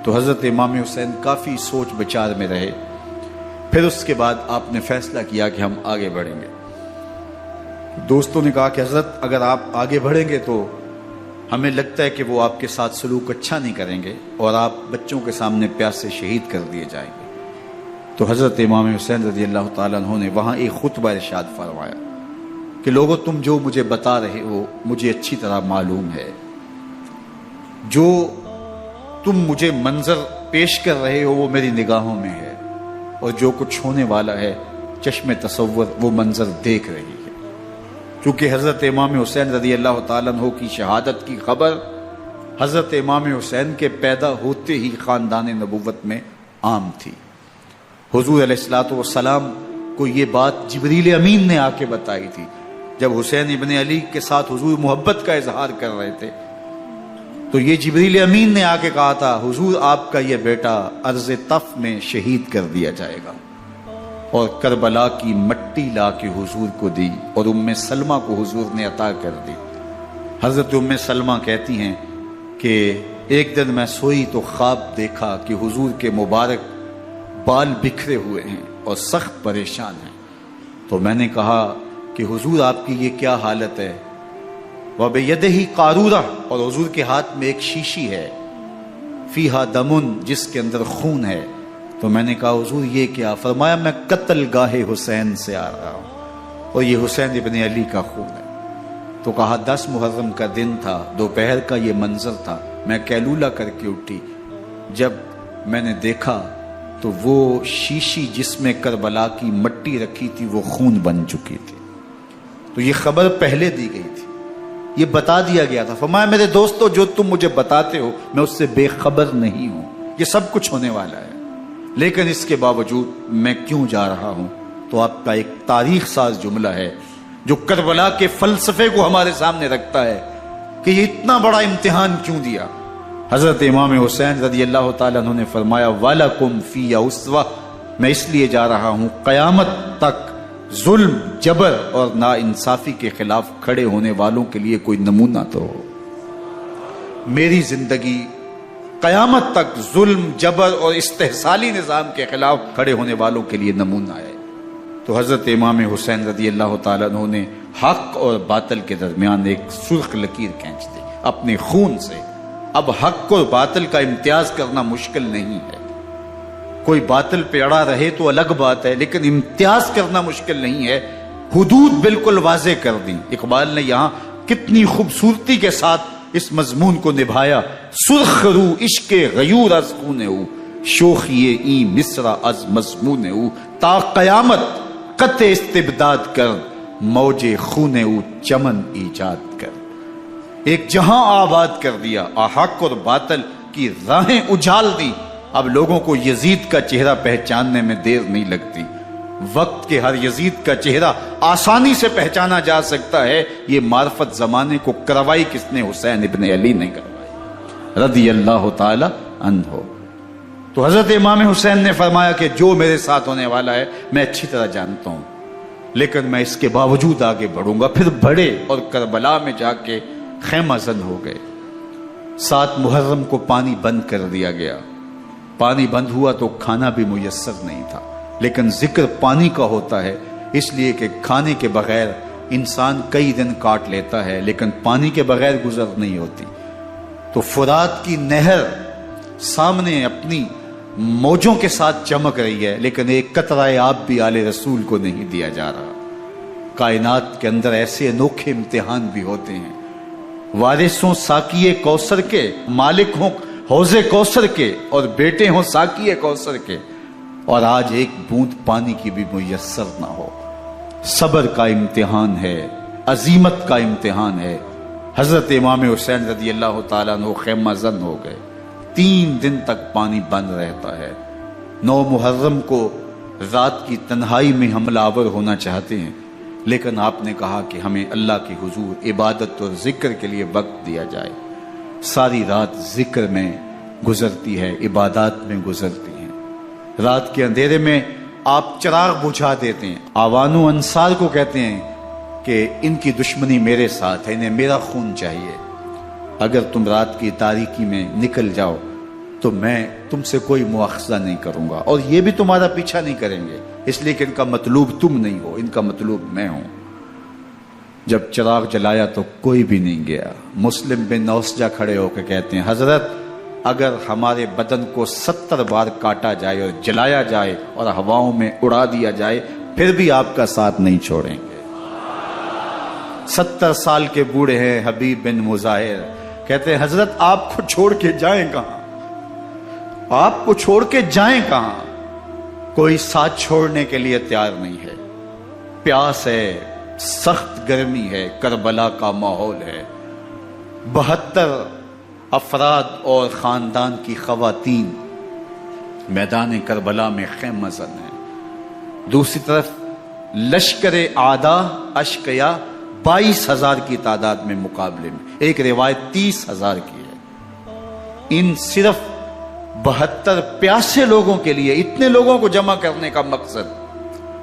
تو حضرت امام حسین کافی سوچ بچار میں رہے. پھر اس کے بعد آپ نے فیصلہ کیا کہ ہم آگے بڑھیں گے. دوستوں نے کہا کہ حضرت اگر آپ آگے بڑھیں گے تو ہمیں لگتا ہے کہ وہ آپ کے ساتھ سلوک اچھا نہیں کریں گے اور آپ بچوں کے سامنے پیاسے شہید کر دیے جائیں گے. تو حضرت امام حسین رضی اللہ تعالیٰ عنہ نے وہاں ایک خطبہ ارشاد فرمایا کہ لوگوں تم جو مجھے بتا رہے ہو مجھے اچھی طرح معلوم ہے، جو تم مجھے منظر پیش کر رہے ہو وہ میری نگاہوں میں ہے، اور جو کچھ ہونے والا ہے چشم تصور وہ منظر دیکھ رہی ہے. کیونکہ حضرت امام حسین رضی اللہ تعالیٰ عنہ کی شہادت کی خبر حضرت امام حسین کے پیدا ہوتے ہی خاندان نبوت میں عام تھی. حضور علیہ الصلوۃ والسلام کو یہ بات جبریل امین نے آ کے بتائی تھی جب حسین ابن علی کے ساتھ حضور محبت کا اظہار کر رہے تھے. تو یہ جبریل امین نے آ کے کہا تھا حضور آپ کا یہ بیٹا ارض طف میں شہید کر دیا جائے گا، اور کربلا کی مٹی لا کے حضور کو دی اور ام سلمہ کو حضور نے عطا کر دی. حضرت ام سلمہ کہتی ہیں کہ ایک دن میں سوئی تو خواب دیکھا کہ حضور کے مبارک بال بکھرے ہوئے ہیں اور سخت پریشان ہیں. تو میں نے کہا کہ حضور آپ کی یہ کیا حالت ہے؟ وَبِيَدِهِ قَارُورَةٌ، اور حضور کے ہاتھ میں ایک شیشی ہے، فِيهَا دَمٌ، جس کے اندر خون ہے. تو میں نے کہا حضور یہ کیا؟ فرمایا میں قتل گاہ حسین سے آ رہا ہوں اور یہ حسین ابن علی کا خون ہے. تو کہا 10 محرم کا دن تھا، دوپہر کا یہ منظر تھا، میں کیلولہ کر کے اٹھی، جب میں نے دیکھا تو وہ شیشی جس میں کربلا کی مٹی رکھی تھی وہ خون بن چکی تھی. تو یہ خبر پہلے دی گئی تھی، یہ بتا دیا گیا تھا. فرمایا میرے دوستو جو تم مجھے بتاتے ہو میں اس سے بے خبر نہیں ہوں، یہ سب کچھ ہونے والا ہے، لیکن اس کے باوجود میں کیوں جا رہا ہوں؟ تو آپ کا ایک تاریخ ساز جملہ ہے جو کربلا کے فلسفے کو ہمارے سامنے رکھتا ہے کہ یہ اتنا بڑا امتحان کیوں دیا. حضرت امام حسین رضی اللہ تعالیٰ عنہ نے فرمایا وَلَكُمْ فِيَّ أُسْوَةٌ، میں اس لیے جا رہا ہوں قیامت تک ظلم، جبر اور ناانصافی کے خلاف کھڑے ہونے والوں کے لیے کوئی نمونہ تو ہو. میری زندگی قیامت تک ظلم، جبر اور استحصالی نظام کے خلاف کھڑے ہونے والوں کے لیے نمونہ ہے. تو حضرت امام حسین رضی اللہ تعالیٰ عنہ نے حق اور باطل کے درمیان ایک سرخ لکیر کھینچ دی اپنے خون سے. اب حق اور باطل کا امتیاز کرنا مشکل نہیں ہے، کوئی باطل پہ اڑا رہے تو الگ بات ہے، لیکن امتیاز کرنا مشکل نہیں ہے. حدود بالکل واضح کر دی. اقبال نے یہاں کتنی خوبصورتی کے ساتھ اس مضمون کو نبھایا. سرخ رو عشق غیور از خون او، شوخی ای مصرع از مضمون او، تا قیامت قطع استبداد کر، موج خون او چمن ایجاد کر. ایک جہاں آباد کر دیا، حق اور باطل کی راہیں اجال دی. اب لوگوں کو یزید کا چہرہ پہچاننے میں دیر نہیں لگتی. وقت کے ہر یزید کا چہرہ آسانی سے پہچانا جا سکتا ہے. یہ معرفت زمانے کو کروائی کس نے؟ حسین ابن علی نے کروائی رضی اللہ تعالی عنہ. تو حضرت امام حسین نے فرمایا کہ جو میرے ساتھ ہونے والا ہے میں اچھی طرح جانتا ہوں، لیکن میں اس کے باوجود آگے بڑھوں گا. پھر بڑھے اور کربلا میں جا کے خیمہ زن ہو گئے. 7 محرم کو پانی بند کر دیا گیا. پانی بند ہوا تو کھانا بھی میسر نہیں تھا، لیکن ذکر پانی کا ہوتا ہے اس لیے کہ کھانے کے بغیر انسان کئی دن کاٹ لیتا ہے، لیکن پانی کے بغیر گزر نہیں ہوتی. تو فرات کی نہر سامنے اپنی موجوں کے ساتھ چمک رہی ہے، لیکن ایک قطرہ آب بھی آل رسول کو نہیں دیا جا رہا. کائنات کے اندر ایسے انوکھے امتحان بھی ہوتے ہیں. وارثوں ساقی کوثر کے، مالک ہوں حوض کوثر کے، اور بیٹے ہوں ساقی کوثر کے، اور آج ایک بوند پانی کی بھی میسر نہ ہو. صبر کا امتحان ہے، عظیمت کا امتحان ہے۔ حضرت امام حسین رضی اللہ تعالیٰ عنہ خیمہ زن ہو گئے، 3 دن تک پانی بند رہتا ہے۔ 9 محرم کو رات کی تنہائی میں حملہ آور ہونا چاہتے ہیں، لیکن آپ نے کہا کہ ہمیں اللہ کے حضور عبادت اور ذکر کے لیے وقت دیا جائے۔ ساری رات ذکر میں گزرتی ہے، عبادات میں گزرتی ہیں۔ رات کے اندھیرے میں آپ چراغ بجھا دیتے ہیں۔ آوان و انصار کو کہتے ہیں کہ ان کی دشمنی میرے ساتھ ہے، انہیں میرا خون چاہیے، اگر تم رات کی تاریکی میں نکل جاؤ تو میں تم سے کوئی مواخذہ نہیں کروں گا، اور یہ بھی تمہارا پیچھا نہیں کریں گے، اس لیے کہ ان کا مطلوب تم نہیں ہو، ان کا مطلوب میں ہوں۔ جب چراغ جلایا تو کوئی بھی نہیں گیا۔ مسلم بن نوسجہ کھڑے ہو کے کہتے ہیں حضرت اگر ہمارے بدن کو 70 بار کاٹا جائے اور جلایا جائے اور ہواؤں میں اڑا دیا جائے پھر بھی آپ کا ساتھ نہیں چھوڑیں گے۔ 70 سال کے بوڑھے ہیں حبیب بن مظاہر، کہتے ہیں حضرت آپ کو چھوڑ کے جائیں کہاں، آپ کو چھوڑ کے جائیں کہاں؟ کوئی ساتھ چھوڑنے کے لیے تیار نہیں ہے۔ پیاس ہے، سخت گرمی ہے، کربلا کا ماحول ہے، 72 افراد اور خاندان کی خواتین میدان کربلا میں خیمہ زن ہیں۔ دوسری طرف لشکر اعداء اشقیا 22,000 کی تعداد میں مقابلے میں، ایک روایت 30,000 کی ہے۔ ان صرف 72 پیاسے لوگوں کے لیے اتنے لوگوں کو جمع کرنے کا مقصد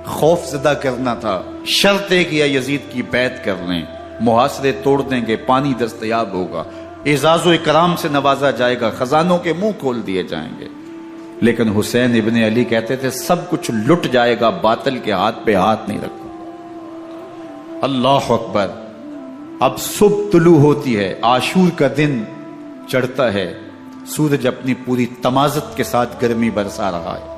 خوف زدہ کرنا تھا۔ شرط ہے کہ یزید کی بیعت کر لیں، محاصرے توڑ دیں گے، پانی دستیاب ہوگا، اعزاز و اکرام سے نوازا جائے گا، خزانوں کے منہ کھول دیے جائیں گے۔ لیکن حسین ابن علی کہتے تھے سب کچھ لٹ جائے گا، باطل کے ہاتھ پہ ہاتھ نہیں رکھو۔ اللہ اکبر۔ اب صبح طلوع ہوتی ہے، عاشور کا دن چڑھتا ہے، سورج اپنی پوری تمازت کے ساتھ گرمی برسا رہا ہے۔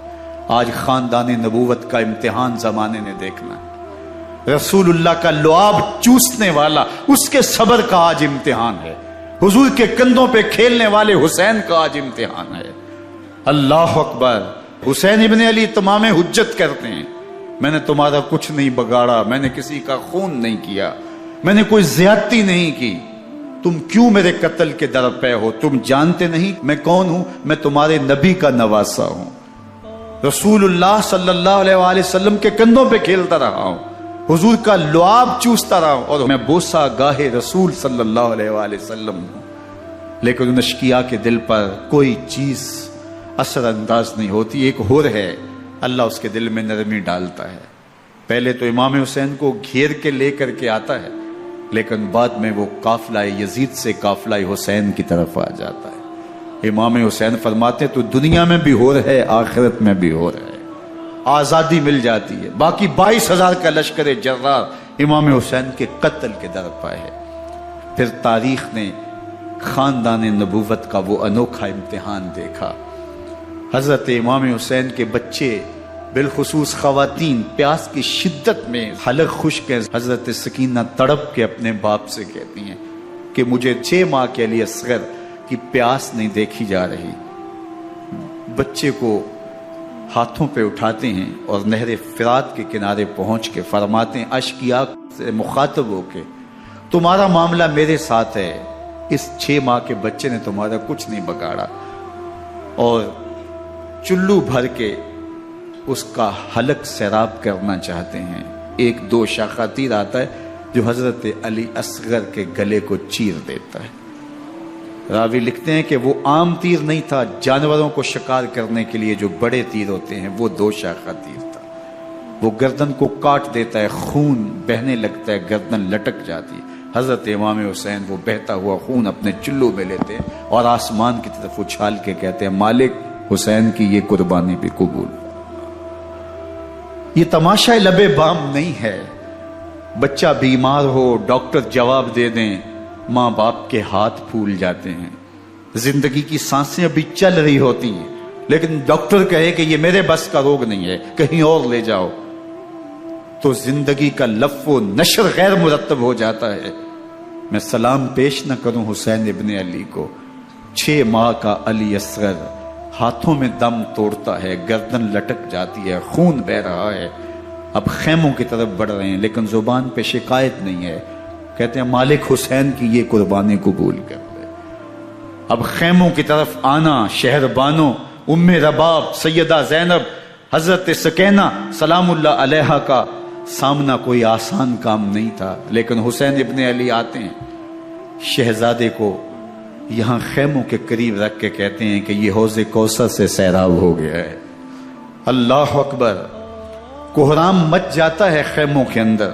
آج خاندان نبوت کا امتحان زمانے نے دیکھنا ہے۔ رسول اللہ کا لعاب چوسنے والا اس کے صبر کا آج امتحان ہے، حضور کے کندھوں پہ کھیلنے والے حسین کا آج امتحان ہے۔ اللہ اکبر۔ حسین ابن علی تمام حجت کرتے ہیں میں نے تمہارا کچھ نہیں بگاڑا، میں نے کسی کا خون نہیں کیا، میں نے کوئی زیادتی نہیں کی، تم کیوں میرے قتل کے در پہ ہو؟ تم جانتے نہیں میں کون ہوں؟ میں تمہارے نبی کا نواسا ہوں، رسول اللہ صلی اللہ علیہ وآلہ وسلم کے کندھوں پہ کھیلتا رہا ہوں، حضور کا لعاب چوستا رہا ہوں، اور میں بوسہ گاہے رسول صلی اللہ علیہ وآلہ وسلم ہوں۔ لیکن ان اشقیاء کے دل پر کوئی چیز اثر انداز نہیں ہوتی۔ ایک ہور ہے، اللہ اس کے دل میں نرمی ڈالتا ہے۔ پہلے تو امام حسین کو گھیر کے لے کر کے آتا ہے، لیکن بعد میں وہ قافلہ یزید سے قافلہ حسین کی طرف آ جاتا ہے۔ امام حسین فرماتے تو دنیا میں بھی ہور ہے، آخرت میں بھی ہور ہے، آزادی مل جاتی ہے۔ باقی 22,000 کا لشکر جرار امام حسین کے قتل کے در پہ ہے۔ پھر تاریخ نے خاندان نبوت کا وہ انوکھا امتحان دیکھا۔ حضرت امام حسین کے بچے بالخصوص خواتین پیاس کی شدت میں حلق خشک ہے۔ حضرت سکینہ تڑپ کے اپنے باپ سے کہتی ہیں کہ مجھے 6 ماہ کے لیے اصغر کی پیاس نہیں دیکھی جا رہی۔ بچے کو ہاتھوں پہ اٹھاتے ہیں اور نہر فرات کے کنارے پہنچ کے فرماتے ہیں اشقیاء سے مخاطب ہو کے تمہارا معاملہ میرے ساتھ ہے، اس 6 ماہ کے بچے نے تمہارا کچھ نہیں بگاڑا، اور چلو بھر کے اس کا حلق سیراب کرنا چاہتے ہیں۔ ایک 2 شاخہ تیر آتا ہے جو حضرت علی اصغر کے گلے کو چیر دیتا ہے۔ راوی لکھتے ہیں کہ وہ عام تیر نہیں تھا، جانوروں کو شکار کرنے کے لیے جو بڑے تیر ہوتے ہیں وہ 2 شاخہ تیر تھا۔ وہ گردن کو کاٹ دیتا ہے، خون بہنے لگتا ہے، گردن لٹک جاتی ہے۔ حضرت امام حسین وہ بہتا ہوا خون اپنے چلو میں لیتے ہیں اور آسمان کی طرف اچھال کے کہتے ہیں مالک حسین کی یہ قربانی بھی قبول۔ یہ تماشا لبے بام نہیں ہے۔ بچہ بیمار ہو، ڈاکٹر جواب دے دیں، ماں باپ کے ہاتھ پھول جاتے ہیں۔ زندگی کی سانسیں ابھی چل رہی ہوتی ہیں، لیکن ڈاکٹر کہے کہ یہ میرے بس کا روگ نہیں ہے، کہیں اور لے جاؤ، تو زندگی کا لف و نشر غیر مرتب ہو جاتا ہے۔ میں سلام پیش نہ کروں حسین ابن علی کو، 6 ماہ کا علی اصغر ہاتھوں میں دم توڑتا ہے، گردن لٹک جاتی ہے، خون بہ رہا ہے۔ اب خیموں کی طرف بڑھ رہے ہیں، لیکن زبان پہ شکایت نہیں ہے، کہتے ہیں مالک حسین کی یہ قربانی قبول کر لے۔ اب خیموں کی طرف آنا، شہر بانو، ام رباب، سیدہ زینب، حضرت سکینہ سلام اللہ علیہا کا سامنا کوئی آسان کام نہیں تھا، لیکن حسین ابن علی آتے ہیں، شہزادے کو یہاں خیموں کے قریب رکھ کے کہتے ہیں کہ یہ حوض کوثر سے سیراب ہو گیا ہے۔ اللہ اکبر، کوہرام مچ جاتا ہے خیموں کے اندر،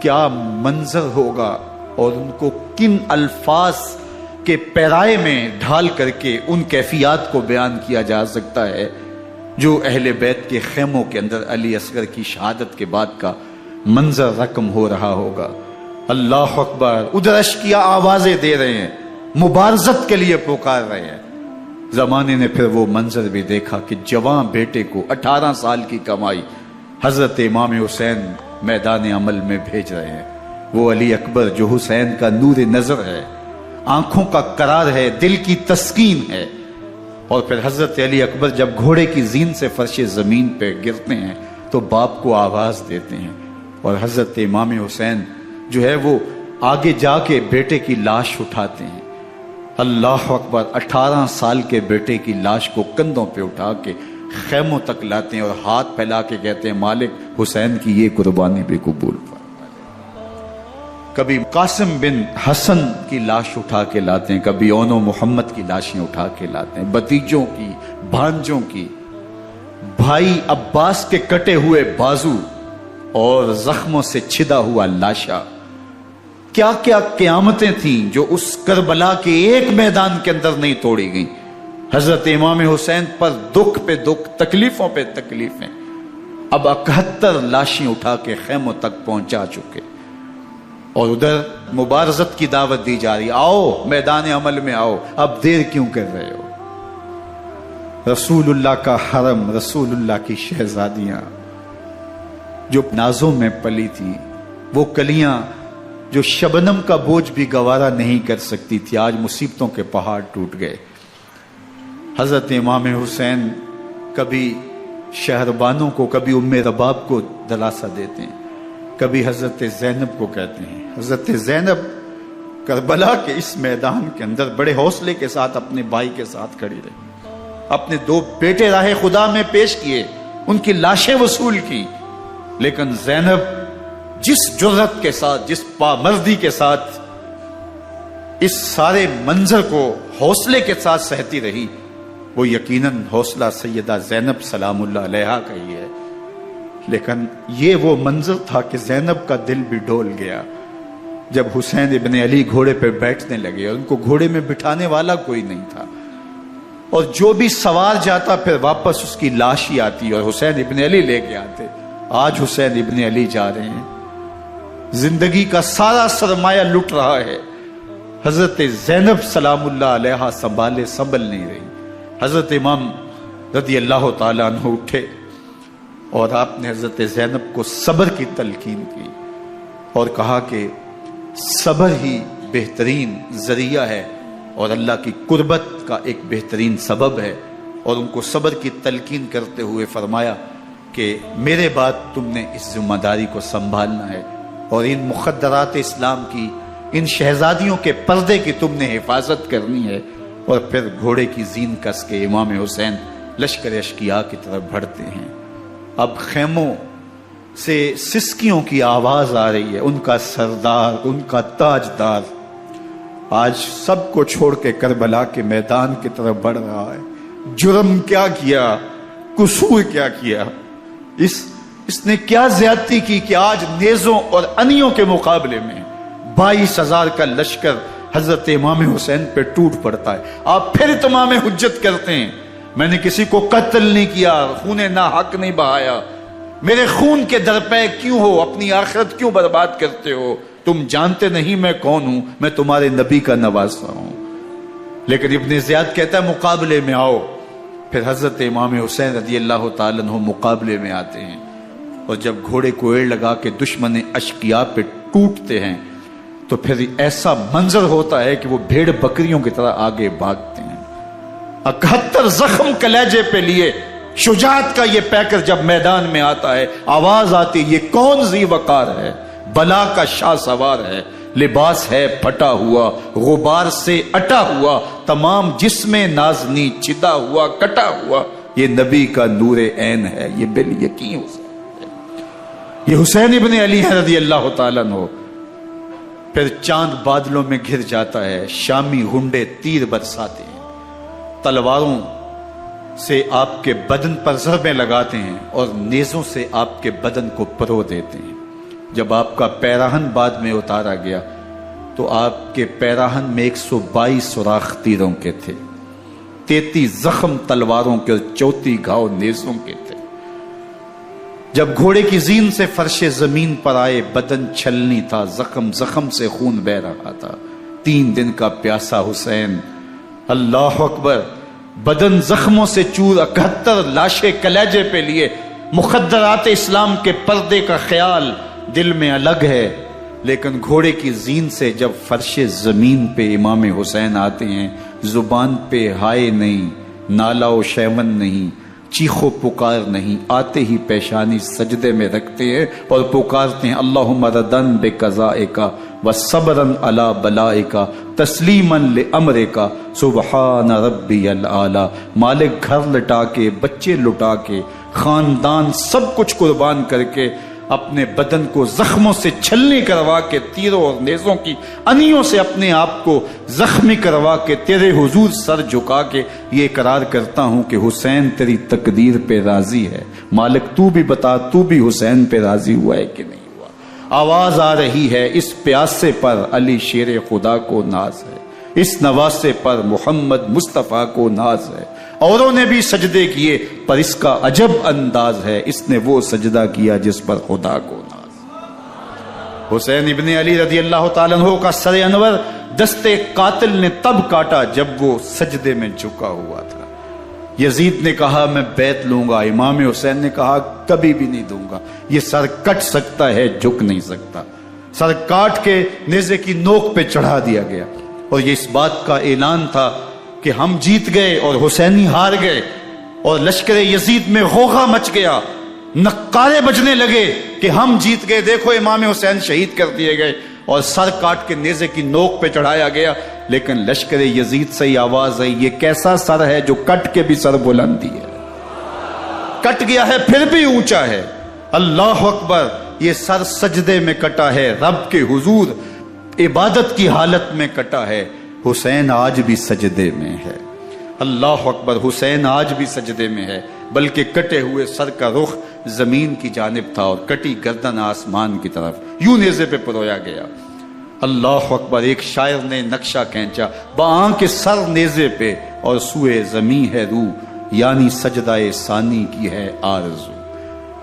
کیا منظر ہوگا، اور ان کو کن الفاظ کے پیرائے میں ڈھال کر کے ان کیفیات کو بیان کیا جا سکتا ہے جو اہل بیت کے خیموں کے اندر علی اصغر کی شہادت کے بعد کا منظر رقم ہو رہا ہوگا۔ اللہ اکبر، ادھر اشکیا آوازیں دے رہے ہیں، مبارزت کے لیے پکار رہے ہیں۔ زمانے نے پھر وہ منظر بھی دیکھا کہ جوان بیٹے کو 18 سال کی کمائی حضرت امام حسین میدان عمل میں بھیج رہے ہیں۔ وہ علی اکبر جو حسین کا نور نظر ہے، آنکھوں کا قرار ہے، دل کی تسکین ہے۔ اور پھر حضرت علی اکبر جب گھوڑے کی زین سے فرش زمین پہ گرتے ہیں تو باپ کو آواز دیتے ہیں، اور حضرت امام حسین جو ہے وہ آگے جا کے بیٹے کی لاش اٹھاتے ہیں۔ اللہ اکبر، 18 سال کے بیٹے کی لاش کو کندھوں پہ اٹھا کے خیموں تک لاتے ہیں اور ہاتھ پھیلا کے کہتے ہیں مالک حسین کی یہ قربانی بھی قبول فرما۔ کبھی قاسم بن حسن کی لاش اٹھا کے لاتے ہیں، کبھی اون و محمد کی لاشیں اٹھا کے لاتے ہیں، بتیجوں کی، بھانجوں کی، بھائی عباس کے کٹے ہوئے بازو اور زخموں سے چھدا ہوا لاشا۔ کیا کیا قیامتیں تھیں جو اس کربلا کے ایک میدان کے اندر نہیں توڑی گئیں۔ حضرت امام حسین پر دکھ پہ دکھ، تکلیفوں پہ تکلیفیں۔ اب 71 لاشیں اٹھا کے خیموں تک پہنچا چکے، اور ادھر مبارزت کی دعوت دی جا رہی، آؤ میدان عمل میں آؤ، اب دیر کیوں کر رہے ہو۔ رسول اللہ کا حرم، رسول اللہ کی شہزادیاں جو نازوں میں پلی تھی، وہ کلیاں جو شبنم کا بوجھ بھی گوارا نہیں کر سکتی تھی، آج مصیبتوں کے پہاڑ ٹوٹ گئے۔ حضرت امام حسین کبھی شہربانوں کو، کبھی ام رباب کو دلاسا دیتے ہیں، کبھی حضرت زینب کو کہتے ہیں۔ حضرت زینب کربلا کے اس میدان کے اندر بڑے حوصلے کے ساتھ اپنے بھائی کے ساتھ کھڑی رہی، اپنے 2 بیٹے راہ خدا میں پیش کیے، ان کی لاشیں وصول کی، لیکن زینب جس جرأت کے ساتھ، جس پامردی کے ساتھ اس سارے منظر کو حوصلے کے ساتھ سہتی رہی، وہ یقیناً حوصلہ سیدہ زینب سلام اللہ علیہا کا ہی ہے، لیکن یہ وہ منظر تھا کہ زینب کا دل بھی ڈول گیا جب حسین ابن علی گھوڑے پہ بیٹھنے لگے، اور ان کو گھوڑے میں بٹھانے والا کوئی نہیں تھا، اور جو بھی سوار جاتا پھر واپس اس کی لاش ہی آتی اور حسین ابن علی لے کے آتے۔ آج حسین ابن علی جا رہے ہیں، زندگی کا سارا سرمایہ لٹ رہا ہے، حضرت زینب سلام اللہ علیہا سنبھل نہیں رہی۔ حضرت امام رضی اللہ تعالیٰ عنہ اٹھے اور آپ نے حضرت زینب کو صبر کی تلقین کی اور کہا کہ صبر ہی بہترین ذریعہ ہے اور اللہ کی قربت کا ایک بہترین سبب ہے، اور ان کو صبر کی تلقین کرتے ہوئے فرمایا کہ میرے بعد تم نے اس ذمہ داری کو سنبھالنا ہے، اور ان مخدرات اسلام کی، ان شہزادیوں کے پردے کی تم نے حفاظت کرنی ہے۔ اور پھر گھوڑے کی زین کس کے امام حسین لشکر اشکیا کی طرف بڑھتے ہیں۔ اب خیموں سے سسکیوں کی آواز آ رہی ہے، ان کا سردار، ان کا تاجدار آج سب کو چھوڑ کے کربلا کے میدان کی طرف بڑھ رہا ہے۔ جرم کیا کیا، قصور کیا کیا، اس نے کیا زیادتی کی کہ آج نیزوں اور انیوں کے مقابلے میں 22,000 کا لشکر حضرت امام حسین پہ ٹوٹ پڑتا ہے۔ آپ پھر اتمام حجت کرتے ہیں، میں نے کسی کو قتل نہیں کیا، خون ناحق نہیں بہایا، میرے خون کے درپے کیوں ہو، اپنی آخرت کیوں برباد کرتے ہو، تم جانتے نہیں میں کون ہوں، میں تمہارے نبی کا نواسا ہوں۔ لیکن ابن زیاد کہتا ہے مقابلے میں آؤ۔ پھر حضرت امام حسین رضی اللہ تعالیٰ عنہ مقابلے میں آتے ہیں، اور جب گھوڑے کو ایڑ لگا کے دشمن اشقیا پہ ٹوٹتے ہیں تو پھر ایسا منظر ہوتا ہے کہ وہ بھیڑ بکریوں کی طرح آگے بھاگتے ہیں۔ 71 زخم کلیجے پہ لیے شجاعت کا یہ پیکر جب میدان میں آتا ہے، آواز آتی، یہ کون ذی وقار ہے، بلا کا شاہ سوار ہے، لباس ہے پھٹا ہوا غبار سے اٹا ہوا، تمام جسم نازنی چدا ہوا کٹا ہوا، یہ نبی کا نور عین ہے، یہ بالیقین یہ حسین ابن علی ہے رضی اللہ تعالیٰ عنہ۔ پھر چاند بادلوں میں گھر جاتا ہے، شامی غنڈے تیر برساتے ہیں، تلواروں سے آپ کے بدن پر ضربیں لگاتے ہیں اور نیزوں سے آپ کے بدن کو پرو دیتے ہیں۔ جب آپ کا پیراہن بعد میں اتارا گیا تو آپ کے پیراہن میں 122 سوراخ تیروں کے تھے، 33 زخم تلواروں کے اور 34 گھاؤ نیزوں کے تھے۔ جب گھوڑے کی زین سے فرش زمین پر آئے، بدن چھلنی تھا، زخم زخم سے خون بہ رہا تھا، 3 دن کا پیاسا حسین، اللہ اکبر، بدن زخموں سے چور، 71 لاشیں کلیجے پہ لیے، مخدرات اسلام کے پردے کا خیال دل میں الگ ہے، لیکن گھوڑے کی زین سے جب فرش زمین پہ امام حسین آتے ہیں، زبان پہ ہائے نہیں، نالا و شیون نہیں، چیخ و پکار نہیں، آتے ہی پیشانی سجدے میں رکھتے ہیں اور پکارتے ہیں اللہم ردن بقضائک وصبرن علی بلائک تسلیما لامرک سبحان ربی الاعلی۔ مالک گھر لٹا کے، بچے لٹا کے، خاندان سب کچھ قربان کر کے، اپنے بدن کو زخموں سے چھلنی کروا کے، تیروں اور نیزوں کی انیوں سے اپنے آپ کو زخمی کروا کے، تیرے حضور سر جھکا کے یہ اقرار کرتا ہوں کہ حسین تیری تقدیر پہ راضی ہے، مالک تو بھی بتا، تو بھی حسین پہ راضی ہوا ہے کہ نہیں ہوا۔ آواز آ رہی ہے، اس پیاسے پر علی شیر خدا کو ناز ہے، اس نواسے پر محمد مصطفیٰ کو ناز ہے۔ اوروں نے بھی سجدے کیے پر اس کا عجب انداز ہے، اس نے وہ سجدہ کیا جس پر خدا کو ناز۔ حسین ابن علی رضی اللہ تعالیٰ عنہ کا سر انور دستے قاتل نے تب کاٹا جب وہ سجدے میں جھکا ہوا تھا۔ یزید نے کہا میں بیعت لوں گا، امام حسین نے کہا کبھی بھی نہیں دوں گا، یہ سر کٹ سکتا ہے جھک نہیں سکتا۔ سر کاٹ کے نیزے کی نوک پہ چڑھا دیا گیا اور یہ اس بات کا اعلان تھا کہ ہم جیت گئے اور حسینی ہار گئے، اور لشکر یزید میں غوغا مچ گیا، نقارے بجنے لگے کہ ہم جیت گئے، دیکھو امام حسین شہید کر دیے گئے، اور سر کاٹ کے نیزے کی نوک پہ چڑھایا گیا۔ لیکن لشکر یزید سے ہی آواز آئی یہ کیسا سر ہے جو کٹ کے بھی سر بلندی ہے، کٹ گیا ہے پھر بھی اونچا ہے، اللہ اکبر، یہ سر سجدے میں کٹا ہے، رب کے حضور عبادت کی حالت میں کٹا ہے۔ حسین آج بھی سجدے میں ہے، اللہ اکبر، حسین آج بھی سجدے میں ہے، بلکہ کٹے ہوئے سر کا رخ زمین کی جانب تھا اور کٹی گردن آسمان کی طرف، یوں نیزے پہ پرویا گیا۔ اللہ اکبر، ایک شاعر نے نقشہ کھینچا، بآنکھ سر نیزے پہ اور سوئے زمین ہے روح، یعنی سجدہ ثانی کی ہے آرزو۔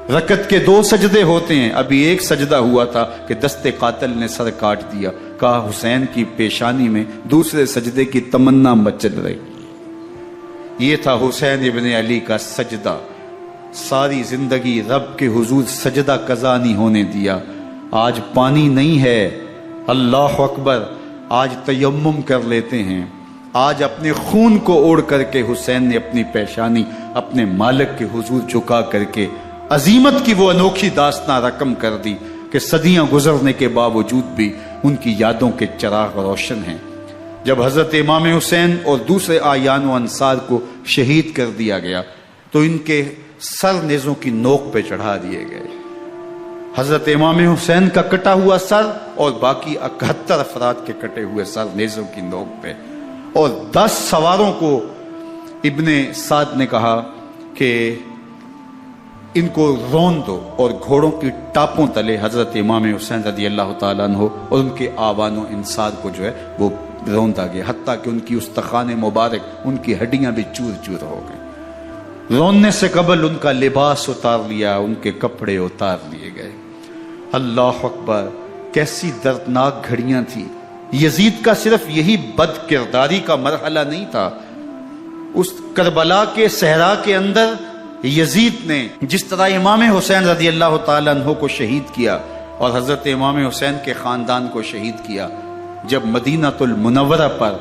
رکعت کے 2 سجدے ہوتے ہیں، ابھی ایک سجدہ ہوا تھا کہ دستے قاتل نے سر کاٹ دیا، کہا حسین کی پیشانی میں دوسرے سجدے کی تمنا مچل رہی۔ یہ تھا حسین ابن علی کا سجدہ، ساری زندگی رب کے حضور سجدہ قضا نہیں ہونے دیا۔ آج پانی نہیں ہے، اللہ اکبر، آج تیمم کر لیتے ہیں، آج اپنے خون کو اوڑ کر کے حسین نے اپنی پیشانی اپنے مالک کے حضور جھکا کر کے عظیمت کی وہ انوکھی داستان رقم کر دی کہ صدیاں گزرنے کے باوجود بھی ان کی یادوں کے چراغ روشن ہیں۔ جب حضرت امام حسین اور دوسرے آیان و انصار کو شہید کر دیا گیا تو ان کے سر نیزوں کی نوک پہ چڑھا دیے گئے۔ حضرت امام حسین کا کٹا ہوا سر اور باقی 71 افراد کے کٹے ہوئے سر نیزوں کی نوک پہ، اور 10 سواروں کو ابن سعد نے کہا کہ ان کو رون دو، اور گھوڑوں کی ٹاپوں تلے حضرت امام حسین رضی اللہ تعالیٰ عنہ اور ان کے آوان و انصار کو جو ہے وہ روندا گیا، حتیٰ کہ ان کی استخوان مبارک، ان کی ہڈیاں بھی چور چور ہو گئیں۔ روننے سے قبل ان کا لباس اتار لیا، ان کے کپڑے اتار لیے گئے۔ اللہ اکبر، کیسی دردناک گھڑیاں تھی۔ یزید کا صرف یہی بد کرداری کا مرحلہ نہیں تھا، اس کربلا کے صحرا کے اندر یزید نے جس طرح امام حسین رضی اللہ تعالیٰ عنہ کو شہید کیا اور حضرت امام حسین کے خاندان کو شہید کیا، جب مدینہ المنورہ پر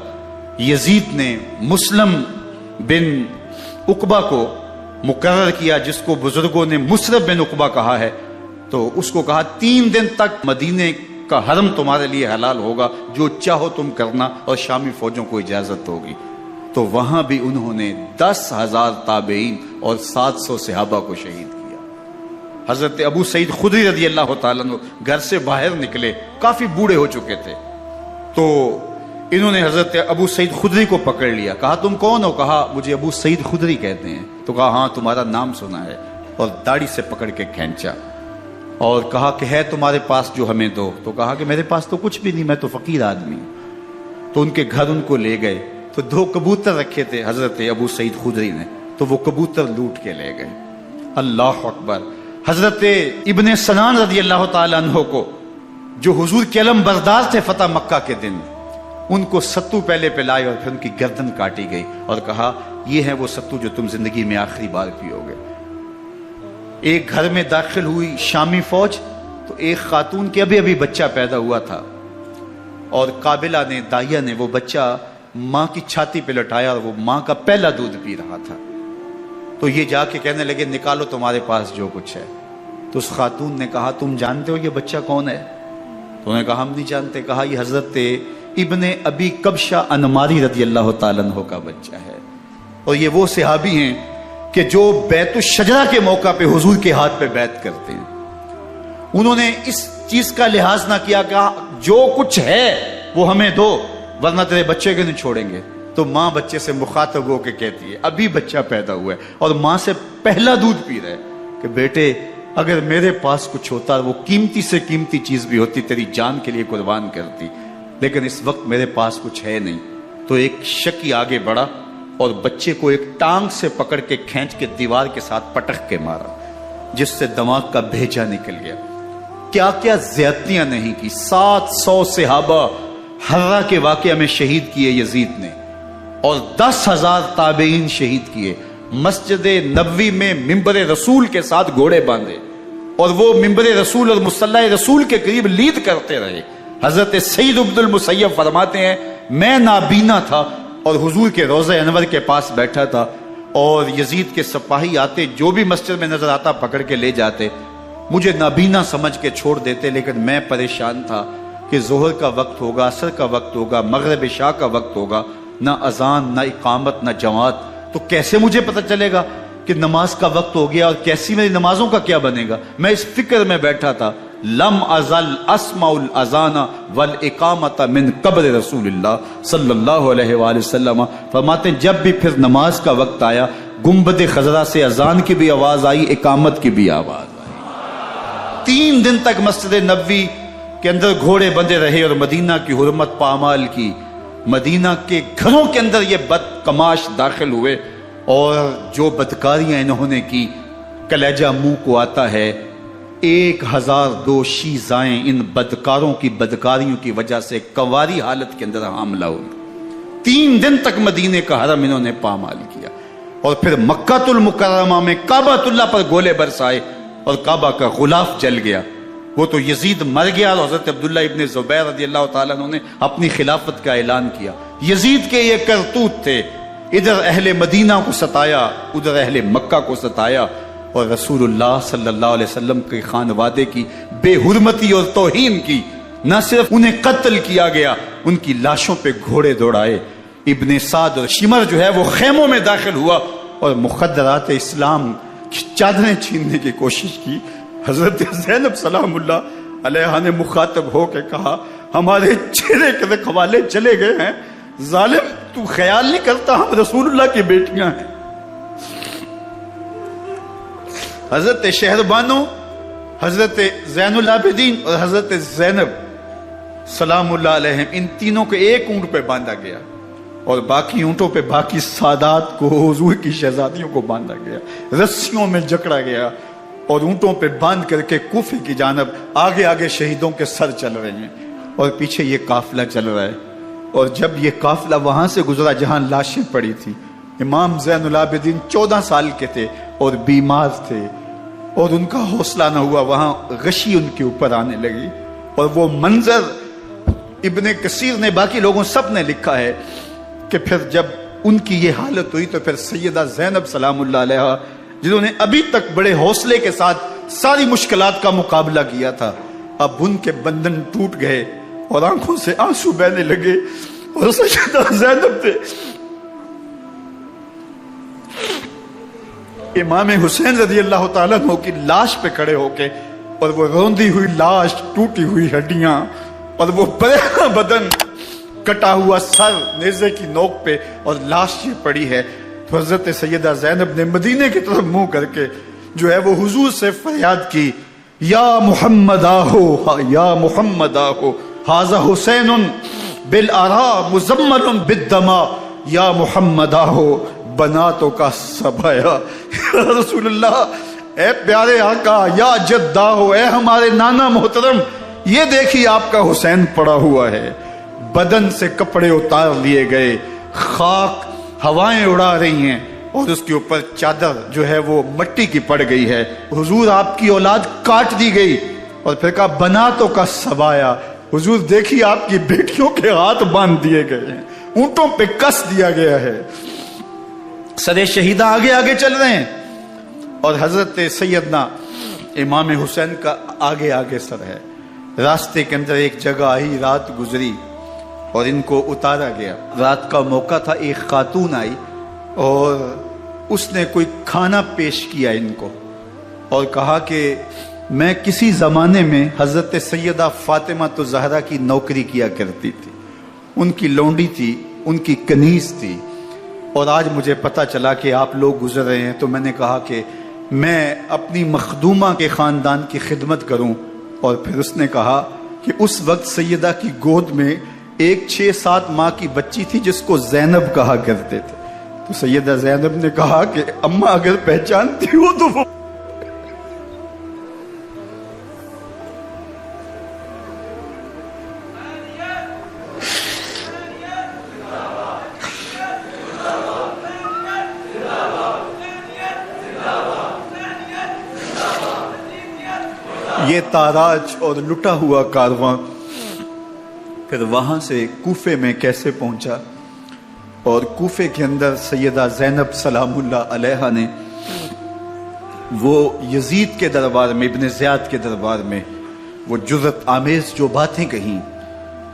یزید نے مسلم بن عقبہ کو مقرر کیا، جس کو بزرگوں نے مصرب بن عقبہ کہا ہے، تو اس کو کہا 3 دن تک مدینے کا حرم تمہارے لیے حلال ہوگا، جو چاہو تم کرنا، اور شامی فوجوں کو اجازت ہوگی۔ تو وہاں بھی انہوں نے 10,000 تابعین اور 700 صحابہ کو شہید کیا۔ حضرت ابو سعید خدری رضی اللہ تعالیٰ عنہ گھر سے باہر نکلے، کافی بوڑھے ہو چکے تھے، تو انہوں نے حضرت ابو سعید خدری کو پکڑ لیا، کہا تم کون ہو؟ کہا مجھے ابو سعید خدری کہتے ہیں۔ تو کہا ہاں تمہارا نام سنا ہے، اور داڑھی سے پکڑ کے کھینچا اور کہا کہ ہے تمہارے پاس جو ہمیں دو؟ تو کہا کہ میرے پاس تو کچھ بھی نہیں، میں تو فقیر آدمی ہوں۔ تو ان کے گھر ان کو لے گئے، تو 2 کبوتر رکھے تھے حضرت ابو سعید خدری نے، تو وہ کبوتر لوٹ کے لے گئے۔ اللہ اکبر۔ حضرت ابن سنان رضی اللہ تعالیٰ عنہ کو، جو حضور کے علم بردار تھے فتح مکہ کے دن، ان کو ستو پہلے پلائے اور پھر ان کی گردن کاٹی گئی، اور کہا یہ ہے وہ ستو جو تم زندگی میں آخری بار پیو گے۔ ایک گھر میں داخل ہوئی شامی فوج، تو ایک خاتون کے ابھی بچہ پیدا ہوا تھا، اور قابلہ نے، دائیا نے وہ بچہ ماں کی چھاتی پہ لٹایا، اور وہ ماں کا پہلا دودھ پی رہا تھا۔ تو یہ جا کے کہنے لگے نکالو تمہارے پاس جو کچھ ہے۔ تو اس خاتون نے کہا تم جانتے ہو یہ بچہ کون ہے؟ تو انہوں نے کہا ہم نہیں جانتے۔ کہا یہ حضرت ابن ابی کبشہ انماری رضی اللہ تعالیٰ عنہ کا بچہ ہے، اور یہ وہ صحابی ہیں کہ جو بیت الشجرہ کے موقع پہ حضور کے ہاتھ پہ بیعت کرتے ہیں۔ انہوں نے اس چیز کا لحاظ نہ کیا کہ جو کچھ ہے وہ ہمیں دو، ورنہ تیرے بچے کو نہیں چھوڑیں گے۔ تو ماں بچے سے مخاطب ہو کے کہتی ہے، ابھی بچہ پیدا ہوا ہے اور ماں سے پہلا دودھ پی رہے، کہ بیٹے اگر میرے پاس کچھ ہوتا، وہ قیمتی سے قیمتی چیز بھی ہوتی، تیری جان کے لیے قربان کرتی، لیکن اس وقت میرے پاس کچھ ہے نہیں۔ تو ایک شکی آگے بڑھا اور بچے کو ایک ٹانگ سے پکڑ کے کھینچ کے دیوار کے ساتھ پٹک کے مارا، جس سے دماغ کا بھیجا نکل گیا۔ کیا کیا زیادتیاں نہیں کی۔ 700 صحابہ حرہ کے واقعہ میں شہید کیے یزید نے، اور 10,000 تابعین شہید کیے۔ مسجد نبوی میں ممبر رسول کے ساتھ گھوڑے باندھے، اور وہ ممبر رسول اور مصلی رسول کے قریب لید کرتے رہے۔ حضرت سید عبد المسیب فرماتے ہیں میں نابینا تھا اور حضور کے روضہ انور کے پاس بیٹھا تھا، اور یزید کے سپاہی آتے، جو بھی مسجد میں نظر آتا پکڑ کے لے جاتے، مجھے نابینا سمجھ کے چھوڑ دیتے، لیکن میں پریشان تھا کہ ظہر کا وقت ہوگا، عصر کا وقت ہوگا، مغرب عشاء کا وقت ہوگا، نہ اذان نہ اقامت نہ جماعت، تو کیسے مجھے پتہ چلے گا کہ نماز کا وقت ہو گیا، اور کیسی میری نمازوں کا کیا بنے گا؟ میں اس فکر میں بیٹھا تھا۔ لم ازل اسمع الاذان والاقامت من قبر رسول اللہ صلی اللہ علیہ وآلہ وسلم۔ فرماتے ہیں جب بھی پھر نماز کا وقت آیا، گنبد خضرا سے اذان کی بھی آواز آئی، اقامت کی بھی آواز آئی۔ 3 دن تک مسجد نبوی کے اندر گھوڑے بندے رہے، اور مدینہ کی حرمت پامال کی۔ مدینہ کے گھروں کے اندر یہ بد کماش داخل ہوئے، اور جو بدکاریاں انہوں نے کی، کلیجہ منہ کو آتا ہے۔ 1002 شیزائیں ان بدکاروں کی بدکاریوں کی وجہ سے کنواری حالت کے اندر حاملہ ہوئی۔ 3 دن تک مدینے کا حرم انہوں نے پامال کیا، اور پھر مکہ المکرمہ میں کعبہ اللہ پر گولے برسائے، اور کعبہ کا غلاف جل گیا۔ وہ تو یزید مر گیا، اور حضرت عبداللہ ابن زبیر رضی اللہ تعالیٰ عنہ نے اپنی خلافت کا اعلان کیا۔ یزید کے یہ کرتوت تھے، ادھر اہل مدینہ کو ستایا، ادھر اہل مکہ کو ستایا، اور رسول اللہ صلی اللہ علیہ وسلم کے خانوادے کی بے حرمتی اور توہین کی۔ نہ صرف انہیں قتل کیا گیا، ان کی لاشوں پہ گھوڑے دوڑائے۔ ابن سعد اور شمر جو ہے وہ خیموں میں داخل ہوا، اور مخدرات اسلام کی چادریں چھیننے کی کوشش کی۔ حضرت زینب سلام اللہ علیہ نے مخاطب ہو کے کہا ہمارے چہرے کے رکھوالے چلے گئے ہیں، ظالم تو خیال نہیں کرتا ہم رسول اللہ کی بیٹیاں ہیں۔ حضرت شہربانو، حضرت زین العابدین اور حضرت زینب سلام اللہ علیہ، ان تینوں کو ایک اونٹ پہ باندھا گیا، اور باقی اونٹوں پہ باقی سادات کو، حضور کی شہزادیوں کو باندھا گیا، رسیوں میں جکڑا گیا، اور اونٹوں پہ باندھ کر کے کوفے کی جانب آگے آگے شہیدوں کے سر چل رہے ہیں، اور پیچھے یہ قافلہ چل رہا ہے۔ اور جب یہ قافلہ وہاں سے گزرا جہاں لاشیں پڑی تھی، امام زین العابدین 14 سال کے تھے اور بیمار تھے، اور ان کا حوصلہ نہ ہوا، وہاں غشی ان کے اوپر آنے لگی۔ اور وہ منظر ابن کثیر نے، باقی لوگوں سب نے لکھا ہے کہ پھر جب ان کی یہ حالت ہوئی، تو پھر سیدہ زینب سلام اللہ علیہ، جنہوں نے ابھی تک بڑے حوصلے کے ساتھ ساری مشکلات کا مقابلہ کیا تھا، اب ان کے بندن ٹوٹ گئے اور آنکھوں سے آنسو بہنے لگے، اور سیدہ زینب نے امام حسین رضی اللہ تعالیٰ عنہ کی لاش پہ کھڑے ہو کے، اور وہ روندی ہوئی لاش، ٹوٹی ہوئی ہڈیاں، اور وہ پریشاں بدن، کٹا ہوا سر نیزے کی نوک پہ، اور لاش یہ پڑی ہے، تو حضرت سیدہ زینب نے مدینے کی طرف منہ کر کے جو ہے وہ حضور سے فریاد کی، یا محمد آہو، یا محمد آہو، ھذا حسین بالآراء مزمل بالدماء، یا محمد آہو بناتوں کا سبایا۔ یا رسول اللہ، اے پیارے آقا، یا جدہ ہو، اے ہمارے نانا محترم، یہ دیکھیے آپ کا حسین پڑا ہوا ہے، بدن سے کپڑے اتار لیے گئے، خاک ہوائیں اڑا رہی ہیں، اور اس کے اوپر چادر جو ہے وہ مٹی کی پڑ گئی ہے۔ حضور آپ کی اولاد کاٹ دی گئی، اور پھر کہا بناتوں کا سبایا، حضور دیکھیے آپ کی بیٹیوں کے ہاتھ باندھ دیے گئے ہیں، اونٹوں پہ کس دیا گیا ہے، سر شہیدہ آگے آگے چل رہے ہیں، اور حضرت سیدنا امام حسین کا آگے آگے سر ہے۔ راستے کے اندر ایک جگہ آئی، رات گزری اور ان کو اتارا گیا۔ رات کا موقع تھا، ایک خاتون آئی اور اس نے کوئی کھانا پیش کیا ان کو، اور کہا کہ میں کسی زمانے میں حضرت سیدہ فاطمہ الزہرا کی نوکری کیا کرتی تھی، ان کی لونڈی تھی، ان کی کنیز تھی، اور آج مجھے پتا چلا کہ آپ لوگ گزر رہے ہیں، تو میں نے کہا کہ میں اپنی مخدومہ کے خاندان کی خدمت کروں۔ اور پھر اس نے کہا کہ اس وقت سیدہ کی گود میں ایک 6-7 ماہ کی بچی تھی جس کو زینب کہا کرتے تھے، تو سیدہ زینب نے کہا کہ اماں اگر پہچانتی ہو تو وہ یہ تاراج اور لٹا ہوا کارواں پھر وہاں سے کوفے میں کیسے پہنچا، اور کوفے کے اندر سیدہ زینب سلام اللہ علیہا نے وہ یزید کے دربار میں، ابن زیاد کے دربار میں وہ جرأت آمیز جو باتیں کہیں،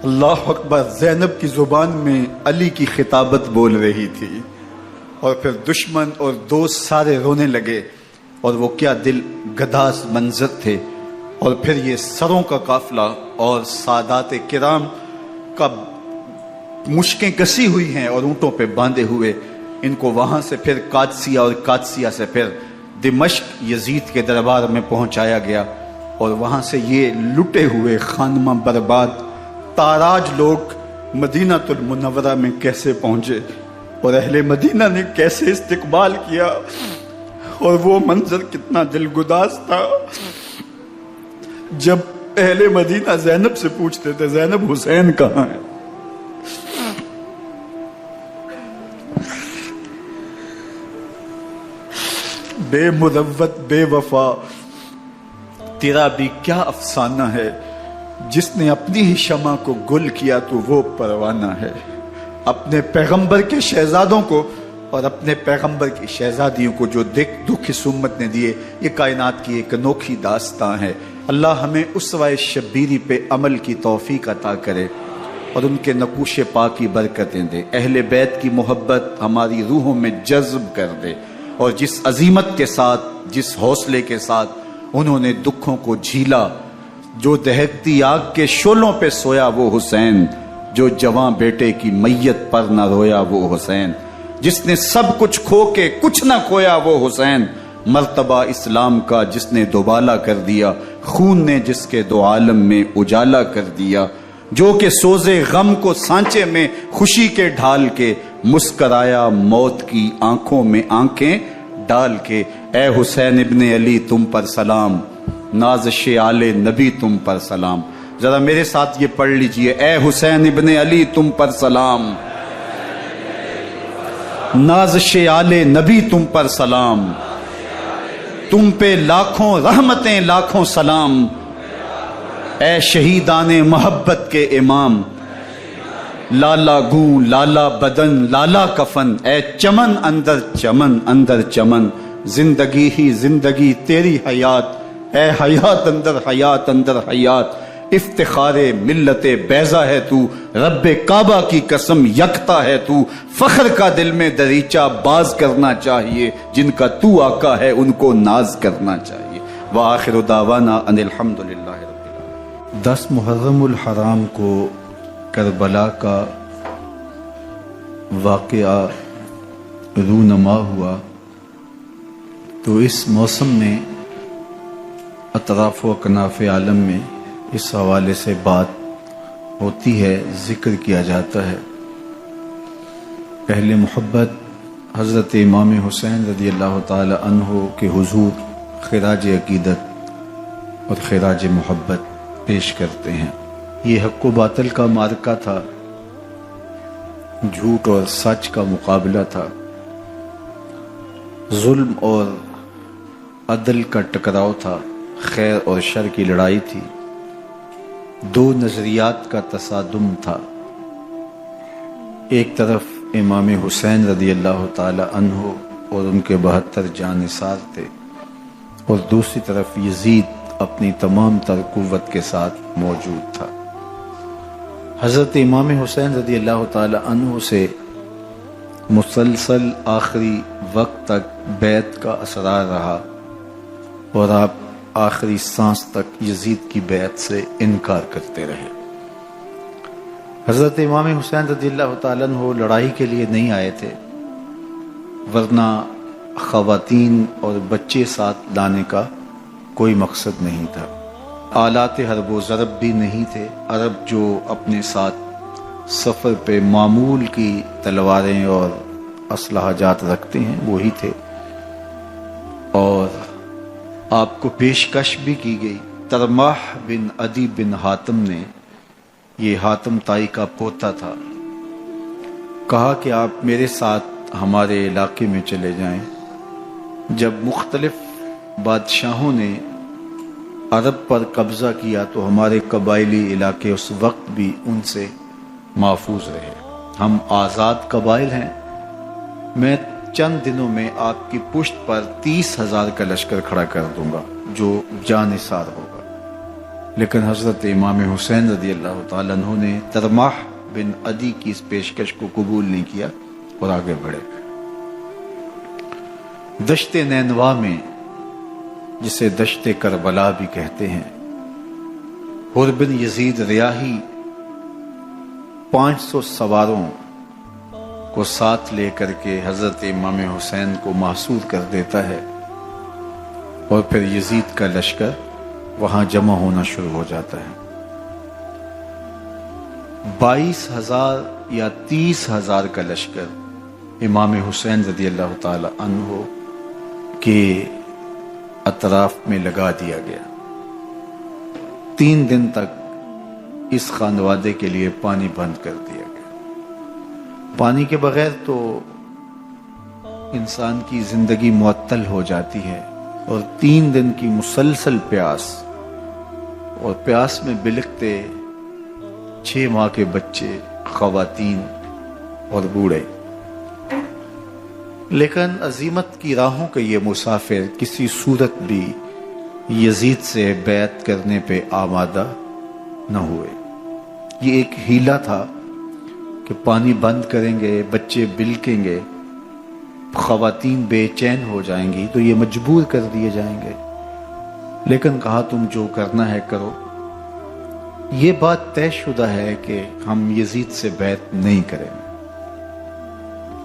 اللہ اکبر، زینب کی زبان میں علی کی خطابت بول رہی تھی، اور پھر دشمن اور دوست سارے رونے لگے، اور وہ کیا دل گداز منظر تھے۔ اور پھر یہ سروں کا قافلہ اور سادات کرام کا مشکیں کسی ہوئی ہیں اور اونٹوں پہ باندھے ہوئے، ان کو وہاں سے پھر قادسیہ، اور قادسیہ سے پھر دمشق یزید کے دربار میں پہنچایا گیا، اور وہاں سے یہ لٹے ہوئے خانمہ برباد تاراج لوگ مدینہ المنورہ میں کیسے پہنچے، اور اہل مدینہ نے کیسے استقبال کیا، اور وہ منظر کتنا دلگداز تھا جب اہل مدینہ زینب سے پوچھتے تھے زینب حسین کہاں ہے؟ بے مروت بے وفا تیرا بھی کیا افسانہ ہے، جس نے اپنی ہی شمع کو گل کیا تو وہ پروانہ ہے۔ اپنے پیغمبر کے شہزادوں کو اور اپنے پیغمبر کی شہزادیوں کو جو دکھ اس امت نے دیے، یہ کائنات کی ایک انوکھی داستان ہے۔ اللہ ہمیں اسوہ شبیری پہ عمل کی توفیق عطا کرے اور ان کے نقوش پاک کی برکتیں دے، اہل بیت کی محبت ہماری روحوں میں جذب کر دے، اور جس عظیمت کے ساتھ، جس حوصلے کے ساتھ انہوں نے دکھوں کو جھیلا، جو دہکتی آگ کے شعلوں پہ سویا وہ حسین، جو جواں بیٹے کی میت پر نہ رویا وہ حسین، جس نے سب کچھ کھو کے کچھ نہ کھویا وہ حسین، مرتبہ اسلام کا جس نے دوبالا کر دیا، خون نے جس کے دو عالم میں اجالا کر دیا، جو کہ سوزے غم کو سانچے میں خوشی کے ڈھال کے مسکرایا موت کی آنکھوں میں آنکھیں ڈال کے۔ اے حسین ابن علی تم پر سلام، نازش آل نبی تم پر سلام۔ ذرا میرے ساتھ یہ پڑھ لیجئے، اے حسین ابن علی تم پر سلام، نازش آل نبی تم پر سلام، تم پہ لاکھوں رحمتیں لاکھوں سلام، اے شہیدان محبت کے امام، لالا گوں لالا بدن لالا کفن، اے چمن اندر چمن اندر چمن، زندگی ہی زندگی تیری حیات اے حیات اندر حیات اندر حیات، افتخار ملت بیضا ہے تو، رب کعبہ کی قسم یکتا ہے تو، فخر کا دل میں دریچہ باز کرنا چاہیے، جن کا تو آقا ہے ان کو ناز کرنا چاہیے۔ وآخر دعوانا ان الحمدللہ رب العالمین۔ 10 محرم الحرام کو کربلا کا واقعہ رونما ہوا، تو اس موسم میں اطراف و اکناف عالم میں اس حوالے سے بات ہوتی ہے، ذکر کیا جاتا ہے۔ اہل محبت حضرت امام حسین رضی اللہ تعالی عنہ کے حضور خراج عقیدت اور خراج محبت پیش کرتے ہیں۔ یہ حق و باطل کا معرکہ تھا، جھوٹ اور سچ کا مقابلہ تھا، ظلم اور عدل کا ٹکراؤ تھا، خیر اور شر کی لڑائی تھی، دو نظریات کا تصادم تھا۔ ایک طرف امام حسین رضی اللہ تعالی عنہ اور ان کے 72 جانثار تھے، اور دوسری طرف یزید اپنی تمام تر قوت کے ساتھ موجود تھا۔ حضرت امام حسین رضی اللہ تعالی عنہ سے مسلسل آخری وقت تک بیعت کا اثرار رہا، اور آپ آخری سانس تک یزید کی بیعت سے انکار کرتے رہے۔ حضرت امام حسین رضی اللہ تعالیٰ عنہ لڑائی کے لیے نہیں آئے تھے، ورنہ خواتین اور بچے ساتھ لانے کا کوئی مقصد نہیں تھا۔ آلات حرب و ضرب بھی نہیں تھے۔ عرب جو اپنے ساتھ سفر پہ معمول کی تلواریں اور اسلحہ جات رکھتے ہیں وہی تھے، اور آپ کو پیشکش بھی کی گئی۔ ترماح بن عدی بن حاتم نے، یہ حاتم تائی کا پوتا تھا، کہا کہ آپ میرے ساتھ ہمارے علاقے میں چلے جائیں۔ جب مختلف بادشاہوں نے عرب پر قبضہ کیا تو ہمارے قبائلی علاقے اس وقت بھی ان سے محفوظ رہے۔ ہم آزاد قبائل ہیں، میں چند دنوں میں آپ کی پشت پر 30,000 کا لشکر کھڑا کر دوں گا جو جانثار ہوگا۔ لیکن حضرت امام حسین رضی اللہ تعالیٰ عنہ نے ترماح بن عدی کی اس پیشکش کو قبول نہیں کیا اور آگے بڑھے۔ دشت نینوا میں، جسے دشت کربلا بھی کہتے ہیں، حر بن یزید ریاحی 500 سواروں کو ساتھ لے کر کے حضرت امام حسین کو محصور کر دیتا ہے، اور پھر یزید کا لشکر وہاں جمع ہونا شروع ہو جاتا ہے۔ 22,000 یا 30,000 کا لشکر امام حسین رضی اللہ تعالی عنہ کے اطراف میں لگا دیا گیا۔ 3 دن تک اس خانوادے کے لیے پانی بند کر دیا گیا۔ پانی کے بغیر تو انسان کی زندگی معطل ہو جاتی ہے، اور 3 دن کی مسلسل پیاس، اور پیاس میں بلکتے 6 ماہ کے بچے، خواتین اور بوڑھے۔ لیکن عزیمت کی راہوں کے یہ مسافر کسی صورت بھی یزید سے بیعت کرنے پہ آمادہ نہ ہوئے۔ یہ ایک ہیلا تھا کہ پانی بند کریں گے، بچے بلکیں گے، خواتین بے چین ہو جائیں گی تو یہ مجبور کر دیے جائیں گے۔ لیکن کہا تم جو کرنا ہے کرو۔ یہ بات طے شدہ ہے کہ ہم یزید سے بیعت نہیں کریں گے۔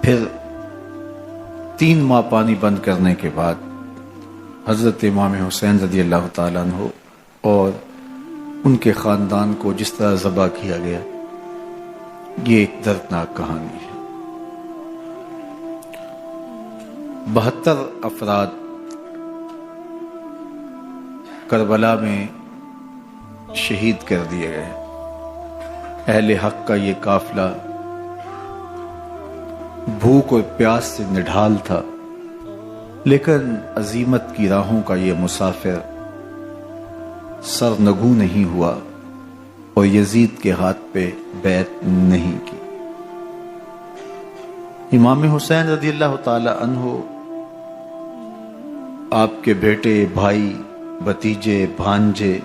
پھر 3 ماہ پانی بند کرنے کے بعد حضرت امام حسین رضی اللہ تعالیٰ عنہ اور ان کے خاندان کو جس طرح ذبح کیا گیا، یہ ایک دردناک کہانی ہے۔ 72 افراد کربلا میں شہید کر دیے گئے۔ اہل حق کا یہ قافلہ بھوک اور پیاس سے نڈھال تھا، لیکن عزیمت کی راہوں کا یہ مسافر سرنگوں نہیں ہوا اور یزید کے ہاتھ پہ بیعت نہیں کی۔ امام حسین رضی اللہ تعالی عنہ آپ کے بیٹے، بھائی، بھتیجے، بھانجے،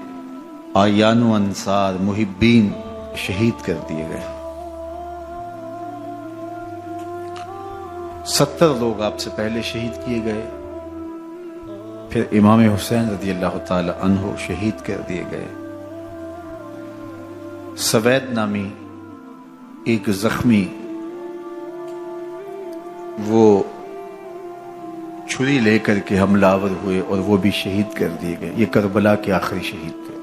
آیان و انصار، محبین شہید کر دیے گئے۔ 70 لوگ آپ سے پہلے شہید کیے گئے، پھر امام حسین رضی اللہ تعالی عنہ شہید کر دیے گئے۔ سوید نامی ایک زخمی، وہ چھری لے کر کے حملہ آور ہوئے اور وہ بھی شہید کر دیے گئے۔ یہ کربلا کے آخری شہید تھے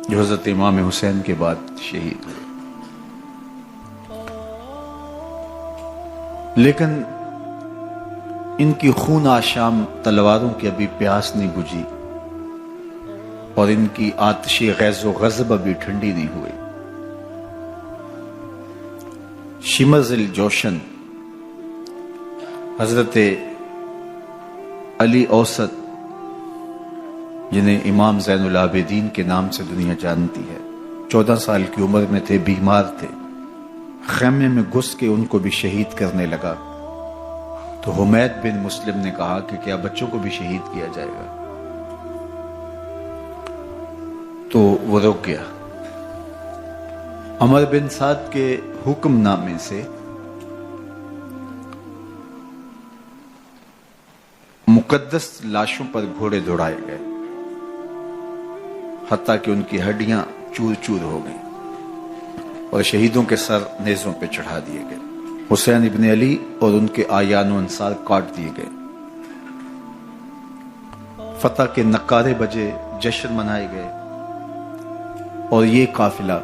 جو حضرت امام حسین کے بعد شہید ہوئے۔ لیکن ان کی خون آشام تلواروں کی ابھی پیاس نہیں بجھی، اور ان کی آتش غیظ و غضب ابھی ٹھنڈی نہیں ہوئی۔ شمز الجوشن حضرت علی اوسط، جنہیں امام زین العابدین کے نام سے دنیا جانتی ہے، 14 سال کی عمر میں تھے، بیمار تھے، خیمے میں گھس کے ان کو بھی شہید کرنے لگا تو حمید بن مسلم نے کہا کہ کیا بچوں کو بھی شہید کیا جائے گا؟ تو وہ رک گیا۔ عمر بن سعد کے حکم نامے سے مقدس لاشوں پر گھوڑے دوڑائے گئے، حتیٰ کہ ان کی ہڈیاں چور چور ہو گئیں، اور شہیدوں کے سر نیزوں پہ چڑھا دیے گئے۔ حسین ابن علی اور ان کے آیان و انصار کاٹ دیے گئے۔ فتح کے نعرے بجے، جشن منائے گئے، اور یہ قافلہ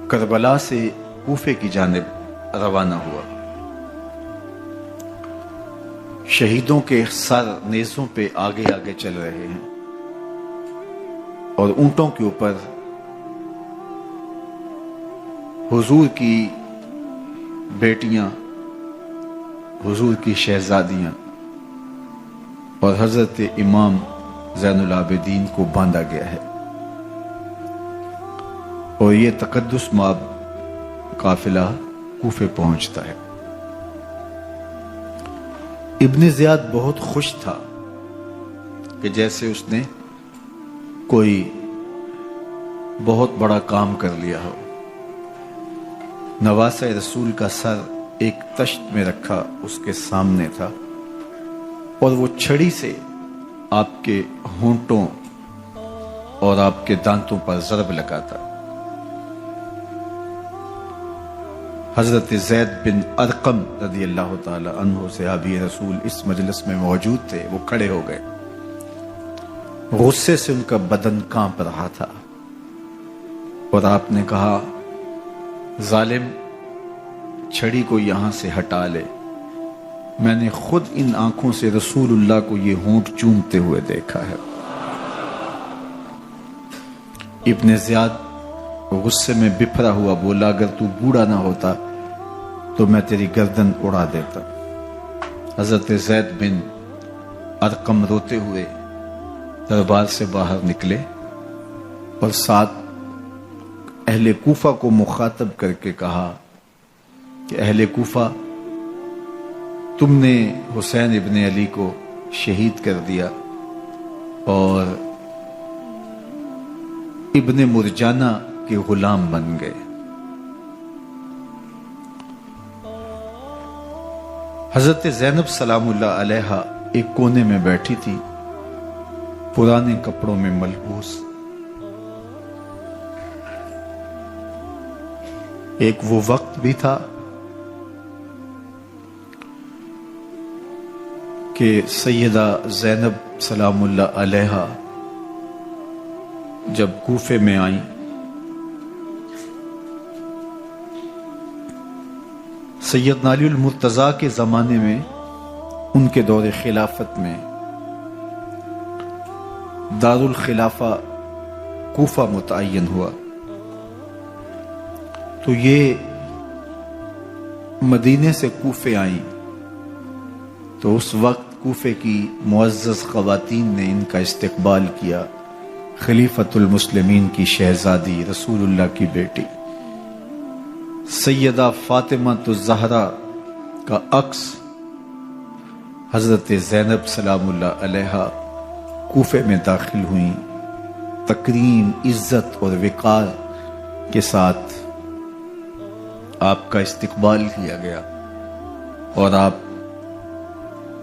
کربلا سے کوفے کی جانب روانہ ہوا۔ شہیدوں کے سر نیزوں پہ آگے آگے چل رہے ہیں، اور اونٹوں کے اوپر حضور کی بیٹیاں، حضور کی شہزادیاں اور حضرت امام زین العابدین کو باندھا گیا ہے، اور یہ تقدس مآب قافلہ کوفے پہنچتا ہے۔ ابن زیاد بہت خوش تھا کہ جیسے اس نے کوئی بہت بڑا کام کر لیا ہو۔ نواسہ رسول کا سر ایک تشت میں رکھا اس کے سامنے تھا، اور وہ چھڑی سے آپ کے ہونٹوں اور آپ کے دانتوں پر ضرب لگاتا۔ حضرت زید بن ارقم رضی اللہ تعالی عنہ صحابی رسول اس مجلس میں موجود تھے، وہ کھڑے ہو گئے۔ غصے سے ان کا بدن کانپ رہا تھا، اور آپ نے کہا، ظالم، چھڑی کو یہاں سے ہٹا لے، میں نے خود ان آنکھوں سے رسول اللہ کو یہ ہونٹ چومتے ہوئے دیکھا ہے۔ ابن زیاد غصے میں بپھرا ہوا بولا، اگر تو بوڑھا نہ ہوتا تو میں تیری گردن اڑا دیتا۔ حضرت زید بن ارقم روتے ہوئے دربار سے باہر نکلے، اور ساتھ اہل کوفہ کو مخاطب کر کے کہا کہ اہل کوفہ، تم نے حسین ابن علی کو شہید کر دیا، اور ابن مرجانہ کے غلام بن گئے۔ حضرت زینب سلام اللہ علیہا ایک کونے میں بیٹھی تھی، پرانے کپڑوں میں ملبوس۔ ایک وہ وقت بھی تھا کہ سیدہ زینب سلام اللہ علیہا جب کوفے میں آئیں، سیدنا علی المرتضیٰ کے زمانے میں، ان کے دور خلافت میں دار الخلافہ کوفہ متعین ہوا، تو یہ مدینے سے کوفے آئیں، تو اس وقت کوفے کی معزز خواتین نے ان کا استقبال کیا۔ خلیفۃ المسلمین کی شہزادی، رسول اللہ کی بیٹی سیدہ فاطمہ الزہرا کا عکس حضرت زینب سلام اللہ علیہا کوفے میں داخل ہوئیں، تکریم، عزت اور وقار کے ساتھ آپ کا استقبال کیا گیا اور آپ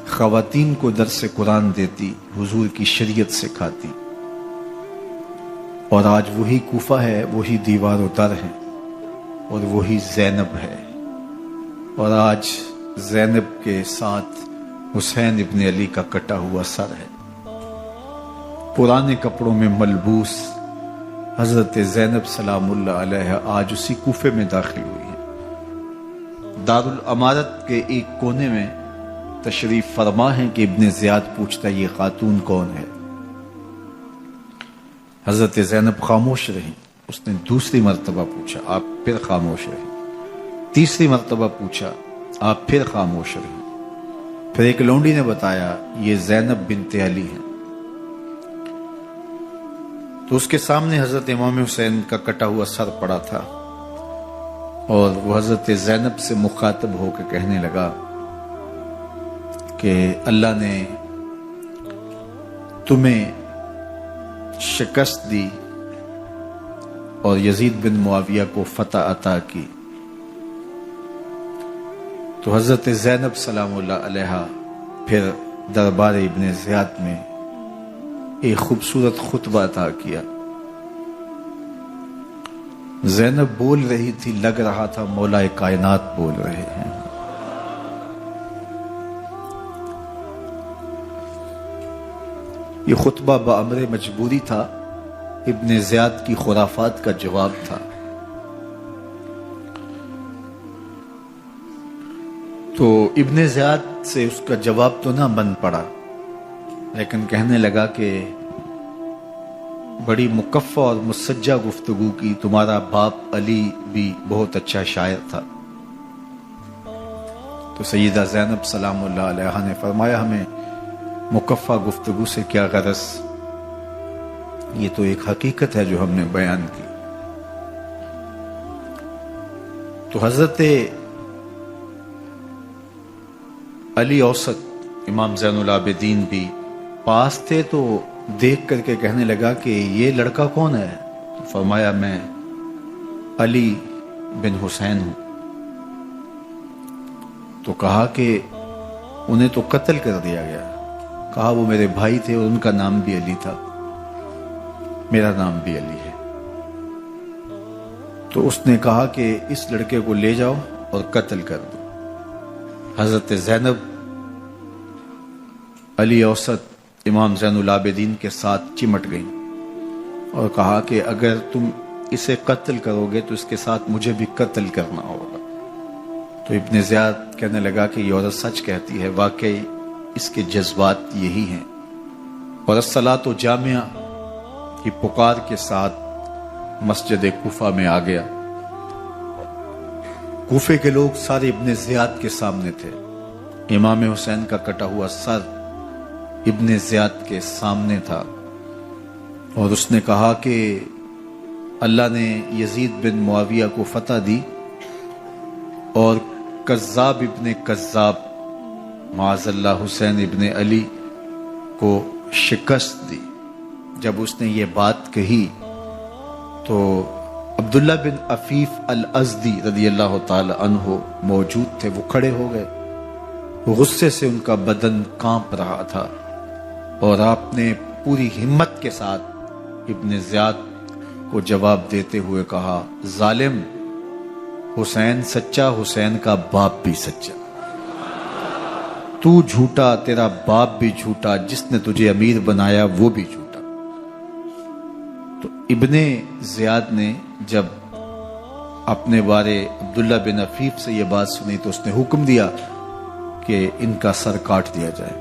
خواتین کو درس قرآن دیتی، حضور کی شریعت سکھاتی، اور آج وہی کوفہ ہے، وہی دیوار و در ہے اور وہی زینب ہے، اور آج زینب کے ساتھ حسین ابن علی کا کٹا ہوا سر ہے۔ پرانے کپڑوں میں ملبوس حضرت زینب سلام اللہ علیہ آج اسی کوفے میں داخل ہوئی ہے۔ دارالامارت کے ایک کونے میں تشریف فرما ہے کہ ابن زیاد پوچھتا ہے یہ خاتون کون ہے؟ حضرت زینب خاموش رہی۔ اس نے دوسری مرتبہ پوچھا، آپ پھر خاموش رہی۔ تیسری مرتبہ پوچھا، آپ پھر خاموش رہی۔ پھر ایک لونڈی نے بتایا یہ زینب بنت علی ہے۔ تو اس کے سامنے حضرت امام حسین کا کٹا ہوا سر پڑا تھا اور وہ حضرت زینب سے مخاطب ہو کے کہنے لگا کہ اللہ نے تمہیں شکست دی اور یزید بن معاویہ کو فتح عطا کی۔ تو حضرت زینب سلام اللہ علیہا پھر دربار ابن زیاد میں ایک خوبصورت خطبہ عطا کیا۔ زینب بول رہی تھی، لگ رہا تھا مولا کائنات بول رہے ہیں۔ یہ خطبہ بامر مجبوری تھا، ابن زیاد کی خرافات کا جواب تھا۔ تو ابن زیاد سے اس کا جواب تو نہ بن پڑا، لیکن کہنے لگا کہ بڑی مکفہ اور مسجع گفتگو کی، تمہارا باپ علی بھی بہت اچھا شاعر تھا۔ تو سیدہ زینب سلام اللہ علیہا نے فرمایا ہمیں مکفہ گفتگو سے کیا غرض، یہ تو ایک حقیقت ہے جو ہم نے بیان کی۔ تو حضرت علی اوسط امام زین العابدین بھی پاس تھے، تو دیکھ کر کے کہنے لگا کہ یہ لڑکا کون ہے؟ تو فرمایا میں علی بن حسین ہوں۔ تو کہا کہ انہیں تو قتل کر دیا گیا۔ کہا وہ میرے بھائی تھے اور ان کا نام بھی علی تھا، میرا نام بھی علی ہے۔ تو اس نے کہا کہ اس لڑکے کو لے جاؤ اور قتل کر دو۔ حضرت زینب علی اوسط امام زین العابدین کے ساتھ چمٹ گئیں اور کہا کہ اگر تم اسے قتل کرو گے تو اس کے ساتھ مجھے بھی قتل کرنا ہوگا۔ تو ابن زیاد کہنے لگا کہ یہ عورت سچ کہتی ہے، واقعی اس کے جذبات یہی ہیں۔ اور الصلاۃ جامعہ کی پکار کے ساتھ مسجد کوفہ میں آ گیا۔ کوفے کے لوگ سارے ابن زیاد کے سامنے تھے۔ امام حسین کا کٹا ہوا سر ابن زیاد کے سامنے تھا اور اس نے کہا کہ اللہ نے یزید بن معاویہ کو فتح دی اور کذاب ابن کذاب معاذ اللہ حسین ابن علی کو شکست دی۔ جب اس نے یہ بات کہی تو عبداللہ بن عفیف الازدی رضی اللہ تعالی عنہ موجود تھے، وہ کھڑے ہو گئے۔ غصے سے ان کا بدن کانپ رہا تھا اور آپ نے پوری ہمت کے ساتھ ابن زیاد کو جواب دیتے ہوئے کہا، ظالم، حسین سچا، حسین کا باپ بھی سچا، تو جھوٹا، تیرا باپ بھی جھوٹا، جس نے تجھے امیر بنایا وہ بھی جھوٹا۔ تو ابن زیاد نے جب اپنے بارے عبداللہ بن عفیف سے یہ بات سنی تو اس نے حکم دیا کہ ان کا سر کاٹ دیا جائے،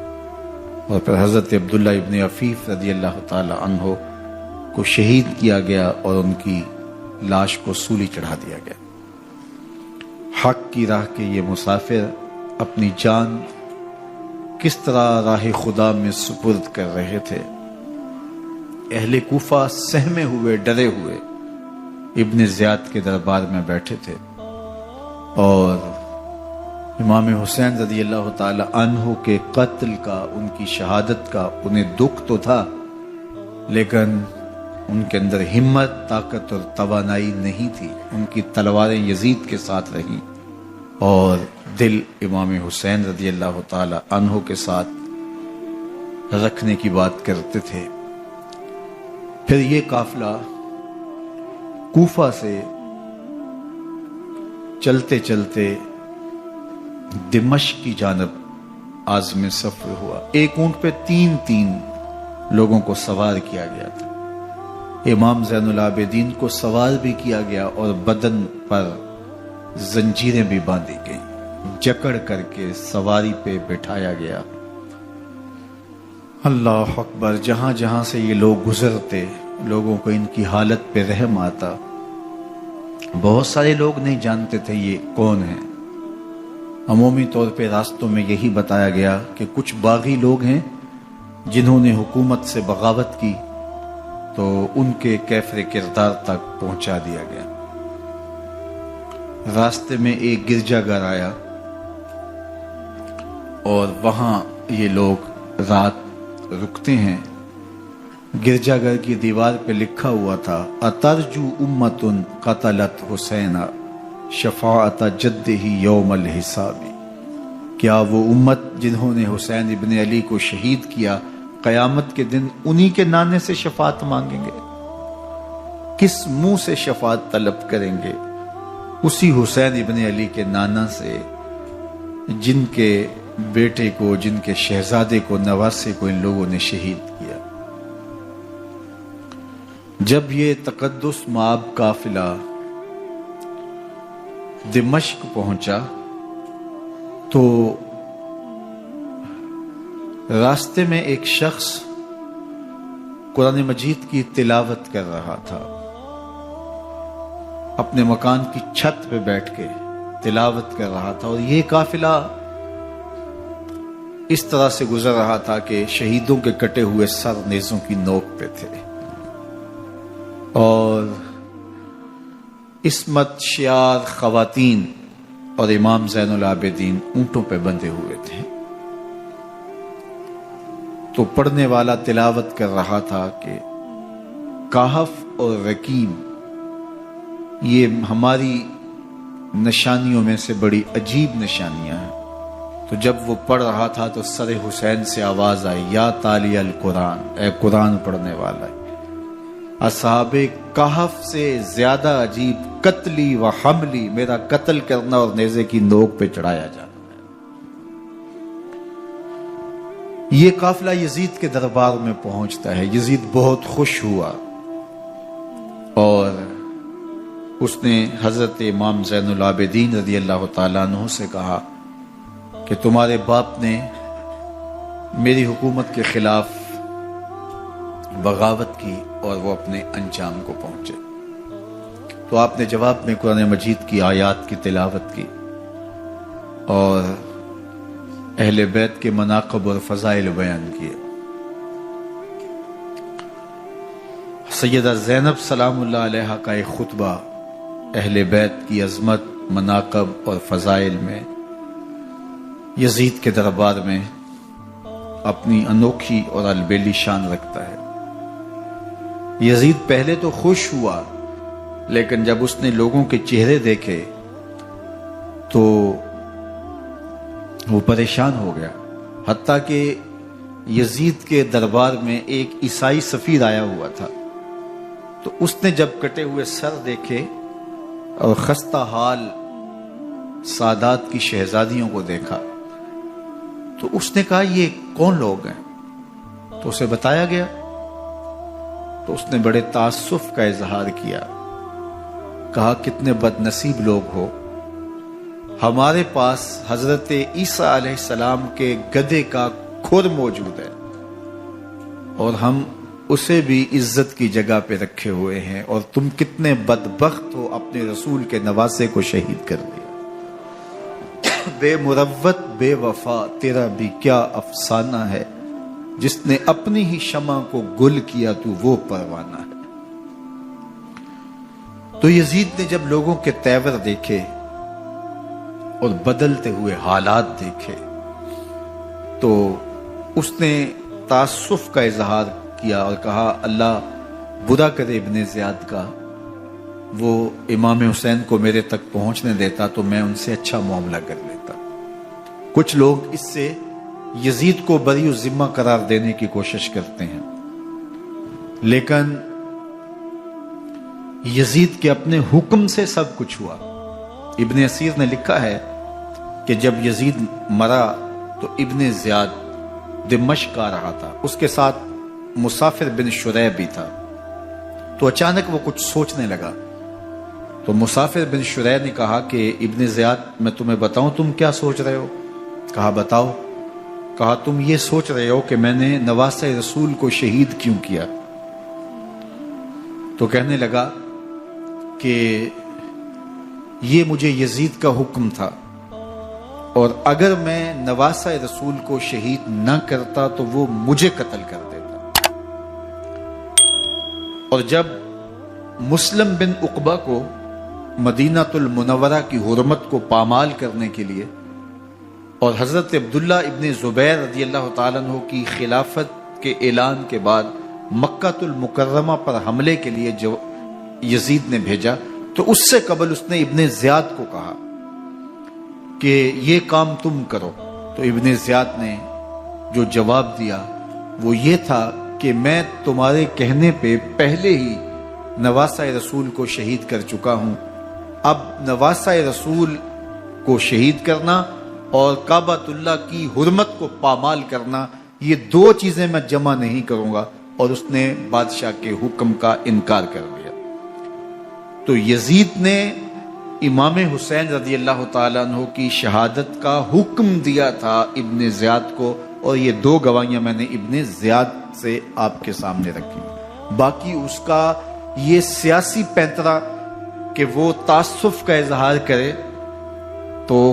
اور پھر حضرت عبداللہ ابن عفیف رضی اللہ تعالی عنہ کو شہید کیا گیا اور ان کی لاش کو سولی چڑھا دیا گیا۔ حق کی راہ کے یہ مسافر اپنی جان کس طرح راہ خدا میں سپرد کر رہے تھے۔ اہل کوفہ سہمے ہوئے، ڈرے ہوئے ابن زیاد کے دربار میں بیٹھے تھے اور امام حسین رضی اللہ تعالی عنہ کے قتل کا، ان کی شہادت کا انہیں دکھ تو تھا، لیکن ان کے اندر ہمت، طاقت اور توانائی نہیں تھی۔ ان کی تلواریں یزید کے ساتھ رہیں اور دل امام حسین رضی اللہ تعالی عنہ کے ساتھ رکھنے کی بات کرتے تھے۔ پھر یہ قافلہ کوفہ سے چلتے چلتے دمشق کی جانب عازم سفر ہوا۔ ایک اونٹ پہ تین لوگوں کو سوار کیا گیا تھا۔ امام زین العابدین کو سوار بھی کیا گیا اور بدن پر زنجیریں بھی باندھی گئیں، جکڑ کر کے سواری پہ بٹھایا گیا۔ اللہ اکبر! جہاں جہاں سے یہ لوگ گزرتے، لوگوں کو ان کی حالت پہ رحم آتا۔ بہت سارے لوگ نہیں جانتے تھے یہ کون ہیں۔ عمومی طور پہ راستوں میں یہی بتایا گیا کہ کچھ باغی لوگ ہیں جنہوں نے حکومت سے بغاوت کی، تو ان کے کیفر کردار تک پہنچا دیا گیا۔ راستے میں ایک گرجا گھر آیا اور وہاں یہ لوگ رات رکتے ہیں۔ گرجا گھر کی دیوار پہ لکھا ہوا تھا، اترجو امت قتلت حسینا شفاعت جدہ یوم الحساب۔ کیا وہ امت جنہوں نے حسین ابن علی کو شہید کیا، قیامت کے دن انہی کے نانے سے شفاعت مانگیں گے؟ کس منہ سے شفاعت طلب کریں گے؟ اسی حسین ابن علی کے نانا سے، جن کے بیٹے کو، جن کے شہزادے کو، نواسے کو ان لوگوں نے شہید کیا۔ جب یہ تقدس مآب قافلہ دمشق پہنچا تو راستے میں ایک شخص قرآن مجید کی تلاوت کر رہا تھا، اپنے مکان کی چھت پہ بیٹھ کے تلاوت کر رہا تھا، اور یہ قافلہ اس طرح سے گزر رہا تھا کہ شہیدوں کے کٹے ہوئے سر نیزوں کی نوک پہ تھے، اور عصمت شیار خواتین اور امام زین العابدین اونٹوں پہ بندھے ہوئے تھے۔ تو پڑھنے والا تلاوت کر رہا تھا کہ کہف اور رقیم یہ ہماری نشانیوں میں سے بڑی عجیب نشانیاں ہیں۔ تو جب وہ پڑھ رہا تھا تو سر حسین سے آواز آئی، یا تالی القرآن، اے قرآن پڑھنے والا، اصحاب کہف سے زیادہ عجیب قتلی و حملی، میرا قتل کرنا اور نیزے کی نوک پہ چڑھایا جانا۔ یہ قافلہ یزید کے دربار میں پہنچتا ہے۔ یزید بہت خوش ہوا اور اس نے حضرت امام زین العابدین رضی اللہ تعالیٰ عنہ سے کہا کہ تمہارے باپ نے میری حکومت کے خلاف بغاوت کی اور وہ اپنے انجام کو پہنچے۔ تو آپ نے جواب میں قرآن مجید کی آیات کی تلاوت کی اور اہل بیت کے مناقب اور فضائل بیان کیے۔ سیدہ زینب سلام اللہ علیہا کا ایک خطبہ اہل بیت کی عظمت، مناقب اور فضائل میں یزید کے دربار میں اپنی انوکھی اور البیلی شان رکھتا ہے۔ یزید پہلے تو خوش ہوا، لیکن جب اس نے لوگوں کے چہرے دیکھے تو وہ پریشان ہو گیا، حتیٰ کہ یزید کے دربار میں ایک عیسائی سفیر آیا ہوا تھا، تو اس نے جب کٹے ہوئے سر دیکھے اور خستہ حال سادات کی شہزادیوں کو دیکھا تو اس نے کہا یہ کون لوگ ہیں؟ تو اسے بتایا گیا، تو اس نے بڑے تعصف کا اظہار کیا، کہا کتنے بد نصیب لوگ ہو، ہمارے پاس حضرت عیسیٰ علیہ السلام کے گدھے کا کھر موجود ہے اور ہم اسے بھی عزت کی جگہ پہ رکھے ہوئے ہیں، اور تم کتنے بدبخت ہو، اپنے رسول کے نواسے کو شہید کر دیا۔ بے مروت بے وفا تیرا بھی کیا افسانہ ہے، جس نے اپنی ہی شمع کو گل کیا تو وہ پروانہ ہے۔ تو یزید نے جب لوگوں کے تیور دیکھے اور بدلتے ہوئے حالات دیکھے تو اس نے تعصف کا اظہار کیا اور کہا اللہ برا کرے ابن زیاد کا، وہ امام حسین کو میرے تک پہنچنے دیتا تو میں ان سے اچھا معاملہ کر لیتا۔ کچھ لوگ اس سے یزید کو بری و ذمہ قرار دینے کی کوشش کرتے ہیں، لیکن یزید کے اپنے حکم سے سب کچھ ہوا۔ ابن اسیر نے لکھا ہے کہ جب یزید مرا تو ابن زیاد دمشق آ رہا تھا، اس کے ساتھ مسافر بن شریح بھی تھا، تو اچانک وہ کچھ سوچنے لگا۔ تو مسافر بن شریح نے کہا کہ ابن زیاد میں تمہیں بتاؤں تم کیا سوچ رہے ہو؟ کہا بتاؤ۔ کہا تم یہ سوچ رہے ہو کہ میں نے نواسہ رسول کو شہید کیوں کیا؟ تو کہنے لگا کہ یہ مجھے یزید کا حکم تھا، اور اگر میں نواسہ رسول کو شہید نہ کرتا تو وہ مجھے قتل کر دیتا۔ اور جب مسلم بن عقبہ کو مدینہ المنورہ کی حرمت کو پامال کرنے کے لیے اور حضرت عبداللہ ابن زبیر رضی اللہ تعالیٰ عنہ کی خلافت کے اعلان کے بعد مکہ المکرمہ پر حملے کے لیے جو یزید نے بھیجا، تو اس سے قبل اس نے ابن زیاد کو کہا کہ یہ کام تم کرو۔ تو ابن زیاد نے جو جواب دیا وہ یہ تھا کہ میں تمہارے کہنے پہ پہلے ہی نواسہ رسول کو شہید کر چکا ہوں، اب نواسہ رسول کو شہید کرنا اور کعبۃ اللہ کی حرمت کو پامال کرنا، یہ دو چیزیں میں جمع نہیں کروں گا۔ اور اس نے بادشاہ کے حکم کا انکار کر دیا۔ تو یزید نے امام حسین رضی اللہ تعالیٰ عنہ کی شہادت کا حکم دیا تھا ابن زیاد کو، اور یہ دو گواہیاں میں نے ابن زیاد سے آپ کے سامنے رکھی۔ باقی اس کا یہ سیاسی پینترا کہ وہ تعصب کا اظہار کرے، تو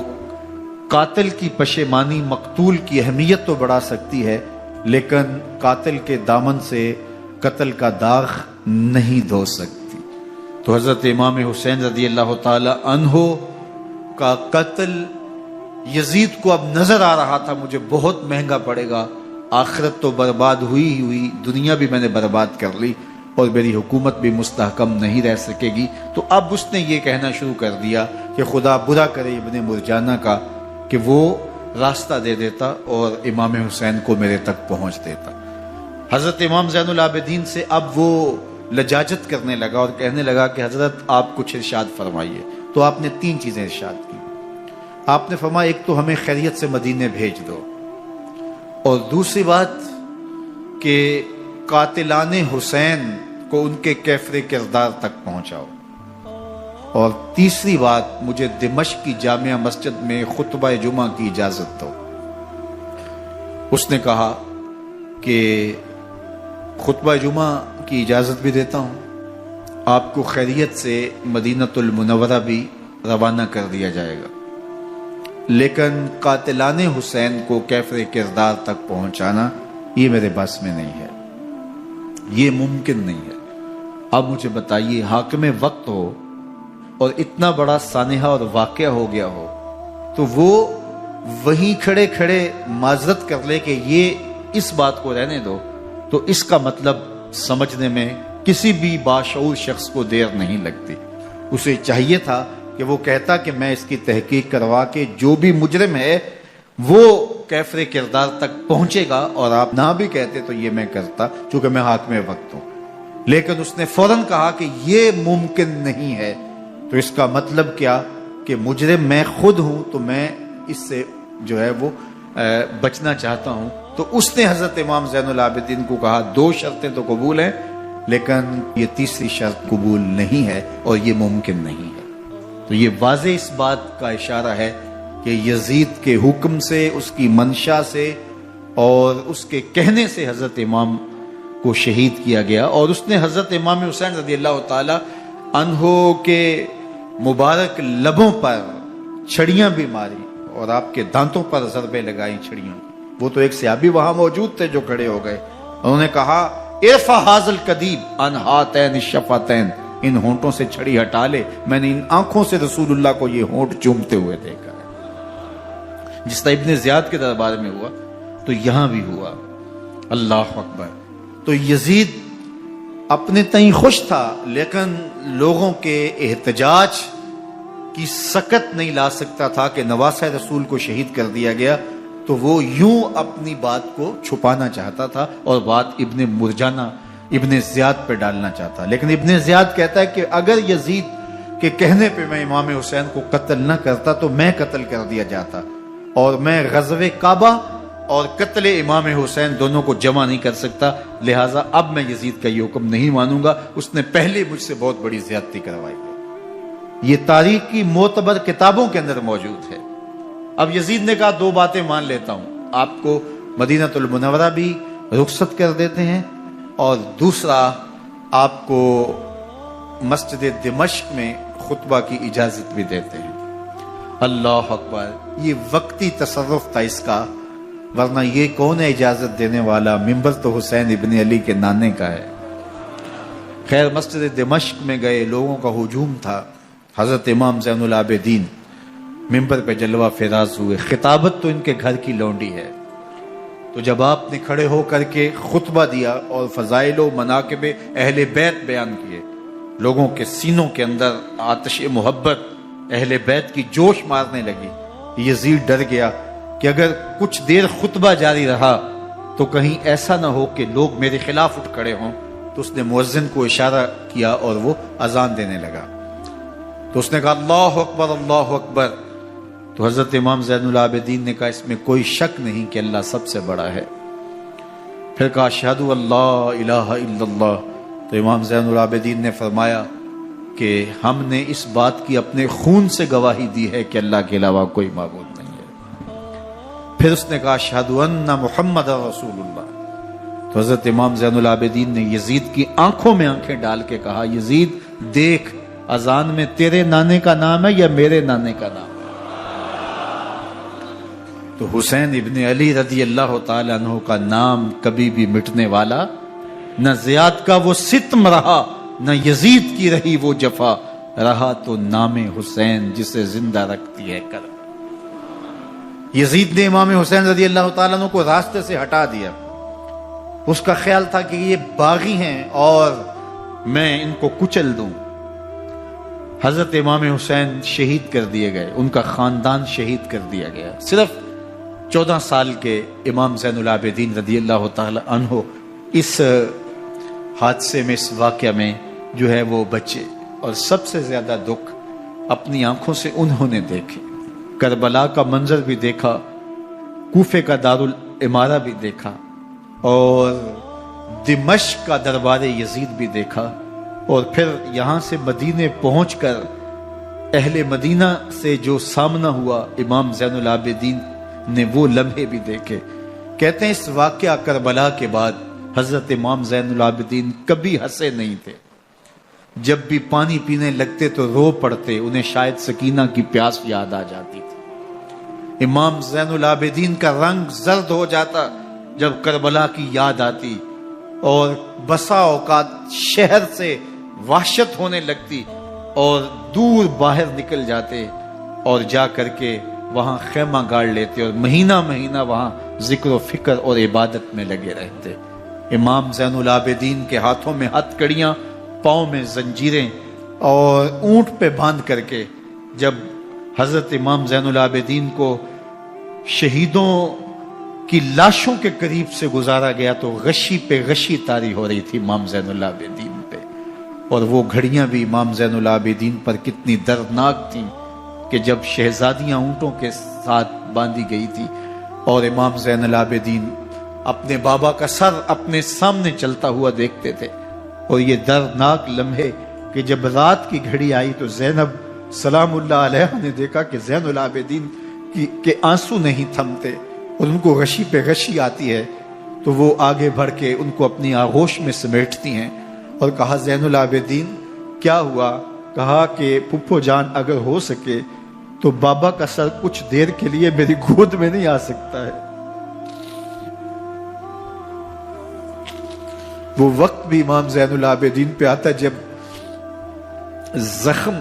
قاتل کی پشیمانی مقتول کی اہمیت تو بڑھا سکتی ہے، لیکن قاتل کے دامن سے قتل کا داغ نہیں دھو سکتی۔ تو حضرت امام حسین رضی اللہ تعالی عنہ کا قتل یزید کو اب نظر آ رہا تھا مجھے بہت مہنگا پڑے گا، آخرت تو برباد ہوئی ہی ہوئی، دنیا بھی میں نے برباد کر لی اور میری حکومت بھی مستحکم نہیں رہ سکے گی۔ تو اب اس نے یہ کہنا شروع کر دیا کہ خدا برا کرے ابن مرجانہ کا کہ وہ راستہ دے دیتا اور امام حسین کو میرے تک پہنچ دیتا۔ حضرت امام زین العابدین سے اب وہ لجاجت کرنے لگا اور کہنے لگا کہ حضرت آپ کچھ ارشاد فرمائیے۔ تو آپ نے تین چیزیں ارشاد کی۔ آپ نے فرمایا ایک تو ہمیں خیریت سے مدینے بھیج دو، اور دوسری بات کہ قاتلان حسین کو ان کے کیفر کردار تک پہنچاؤ، اور تیسری بات مجھے دمشق کی جامعہ مسجد میں خطبہ جمعہ کی اجازت دو۔ اس نے کہا کہ خطبہ جمعہ کی اجازت بھی دیتا ہوں، آپ کو خیریت سے مدینہ المنورہ بھی روانہ کر دیا جائے گا، لیکن قاتلان حسین کو کیفر کردار تک پہنچانا یہ میرے بس میں نہیں ہے، یہ ممکن نہیں ہے۔ اب مجھے بتائیے، حاکم وقت ہو اور اتنا بڑا سانحہ اور واقعہ ہو گیا ہو تو وہ وہیں کھڑے کھڑے معذرت کر لے کہ یہ اس بات کو رہنے دو، تو اس کا مطلب سمجھنے میں کسی بھی باشعور شخص کو دیر نہیں لگتی۔ اسے چاہیے تھا کہ وہ کہتا کہ میں اس کی تحقیق کروا کے جو بھی مجرم ہے وہ کیفر کردار تک پہنچے گا، اور آپ نہ بھی کہتے تو یہ میں کرتا چونکہ میں حاکم وقت ہوں۔ لیکن اس نے فوراً کہا کہ یہ ممکن نہیں ہے، تو اس کا مطلب کیا کہ مجرم میں خود ہوں، تو میں اس سے جو ہے وہ بچنا چاہتا ہوں۔ تو اس نے حضرت امام زین العابدین کو کہا دو شرطیں تو قبول ہیں، لیکن یہ تیسری شرط قبول نہیں ہے اور یہ ممکن نہیں ہے۔ تو یہ واضح اس بات کا اشارہ ہے کہ یزید کے حکم سے، اس کی منشا سے اور اس کے کہنے سے حضرت امام کو شہید کیا گیا، اور اس نے حضرت امام حسین رضی اللہ تعالی عنہ کے مبارک لبوں پر چھڑیاں بھی ماری اور آپ کے دانتوں پر ضربیں لگائیں چھڑیوں۔ وہ تو ایک صحابی وہاں موجود تھے جو کھڑے ہو گئے، انہوں نے کہا ارفع ھذا الکدیب عن ھاتین الشفتین، ان ہونٹوں سے چھڑی ہٹا لے، میں نے ان آنکھوں سے رسول اللہ کو یہ ہونٹ چومتے ہوئے دیکھا ہے۔ جس طرح ابن زیاد کے دربار میں ہوا تو یہاں بھی ہوا۔ اللہ اکبر۔ تو یزید اپنے تئیں خوش تھا، لیکن لوگوں کے احتجاج کی سکت نہیں لا سکتا تھا کہ نواسہ رسول کو شہید کر دیا گیا، تو وہ یوں اپنی بات کو چھپانا چاہتا تھا اور بات ابن مرجانہ ابن زیاد پہ ڈالنا چاہتا۔ لیکن ابن زیاد کہتا ہے کہ اگر یزید کے کہنے پہ میں امام حسین کو قتل نہ کرتا تو میں قتل کر دیا جاتا، اور میں غزوہ کعبہ اور قتل امام حسین دونوں کو جمع نہیں کر سکتا، لہٰذا اب میں یزید کا یہ حکم نہیں مانوں گا، اس نے پہلے مجھ سے بہت بڑی زیادتی کروائی ہے۔ یہ تاریخ کی معتبر کتابوں کے اندر موجود ہے۔ اب یزید نے کہا دو باتیں مان لیتا ہوں، آپ کو مدینہ المنورہ بھی رخصت کر دیتے ہیں، اور دوسرا آپ کو مسجد دمشق میں خطبہ کی اجازت بھی دیتے ہیں۔ اللہ اکبر۔ یہ وقتی تصرف تھا اس کا، ورنہ یہ کون ہے اجازت دینے والا؟ منبر تو حسین ابن علی کے نانے کا ہے۔ خیر، مسجد دمشق میں گئے، لوگوں کا ہجوم تھا، حضرت امام زین العابدین منبر پہ جلوہ فراز ہوئے۔ خطابت تو ان کے گھر کی لونڈی ہے، تو جب آپ نے کھڑے ہو کر کے خطبہ دیا اور فضائل و مناقب اہل بیت بیان کیے، لوگوں کے سینوں کے اندر آتش محبت اہل بیت کی جوش مارنے لگی۔ یزید ڈر گیا کہ اگر کچھ دیر خطبہ جاری رہا تو کہیں ایسا نہ ہو کہ لوگ میرے خلاف اٹھ کھڑے ہوں، تو اس نے مؤذن کو اشارہ کیا اور وہ اذان دینے لگا۔ تو اس نے کہا اللہ اکبر اللہ اکبر، تو حضرت امام زین العابدین نے کہا اس میں کوئی شک نہیں کہ اللہ سب سے بڑا ہے۔ پھر کہا اشہد اللہ الہ الا اللہ، تو امام زین العابدین نے فرمایا کہ ہم نے اس بات کی اپنے خون سے گواہی دی ہے کہ اللہ کے علاوہ کوئی معبود نہیں ہے۔ پھر اس نے کہا اشہد ان محمد رسول اللہ، تو حضرت امام زین العابدین نے یزید کی آنکھوں میں آنکھیں ڈال کے کہا یزید دیکھ، اذان میں تیرے نانے کا نام ہے یا میرے نانے کا نام ہے؟ تو حسین ابن علی رضی اللہ تعالیٰ عنہ کا نام کبھی بھی مٹنے والا نہ زیاد کا وہ ستم رہا، نہ یزید کی رہی وہ جفا، رہا تو نام حسین جسے زندہ رکھتی ہے کرم۔ یزید نے امام حسین رضی اللہ تعالیٰ عنہ کو راستے سے ہٹا دیا۔ اس کا خیال تھا کہ یہ باغی ہیں اور میں ان کو کچل دوں۔ حضرت امام حسین شہید کر دیے گئے، ان کا خاندان شہید کر دیا گیا۔ صرف 14 سال کے امام زین العابدین رضی اللہ تعالی عنہ اس حادثے میں، اس واقعہ میں جو ہے وہ بچے، اور سب سے زیادہ دکھ اپنی آنکھوں سے انہوں نے دیکھے۔ کربلا کا منظر بھی دیکھا، کوفے کا دارالعمارہ بھی دیکھا، اور دمشق کا دربار یزید بھی دیکھا، اور پھر یہاں سے مدینے پہنچ کر اہل مدینہ سے جو سامنا ہوا امام زین العابدین نے وہ لمحے بھی دیکھے۔ کہتے ہیں اس واقعہ کربلا کے بعد حضرت امام زین العابدین کبھی ہنسے نہیں تھے۔ جب بھی پانی پینے لگتے تو رو پڑتے، انہیں شاید سکینہ کی پیاس یاد آ جاتی تھی۔ امام زین العابدین کا رنگ زرد ہو جاتا جب کربلا کی یاد آتی، اور بسا اوقات شہر سے وحشت ہونے لگتی اور دور باہر نکل جاتے اور جا کر کے وہاں خیمہ گاڑ لیتے اور مہینہ مہینہ وہاں ذکر و فکر اور عبادت میں لگے رہتے۔ امام زین العابدین کے ہاتھوں میں ہتھ کڑیاں، پاؤں میں زنجیریں، اور اونٹ پہ باندھ کر کے جب حضرت امام زین العابدین کو شہیدوں کی لاشوں کے قریب سے گزارا گیا تو غشی پہ غشی طاری ہو رہی تھی امام زین العابدین پہ، اور وہ گھڑیاں بھی امام زین العابدین پر کتنی دردناک تھیں کہ جب شہزادیاں اونٹوں کے ساتھ باندھی گئی تھی اور امام زین العابدین اپنے بابا کا سر اپنے سامنے چلتا ہوا دیکھتے تھے، اور یہ دردناک لمحے کہ جب رات کی گھڑی آئی تو زینب سلام اللہ علیہ نے دیکھا کہ زین العابدین کے آنسو نہیں تھمتے اور ان کو غشی پہ غشی آتی ہے، تو وہ آگے بڑھ کے ان کو اپنی آغوش میں سمیٹتی ہیں اور کہا زین العابدین کیا ہوا؟ کہا کہ پھپھو جان اگر ہو سکے تو بابا کا سر کچھ دیر کے لیے میری گود میں نہیں آ سکتا ہے۔ وہ وقت بھی امام زین العابدین پہ آتا جب زخم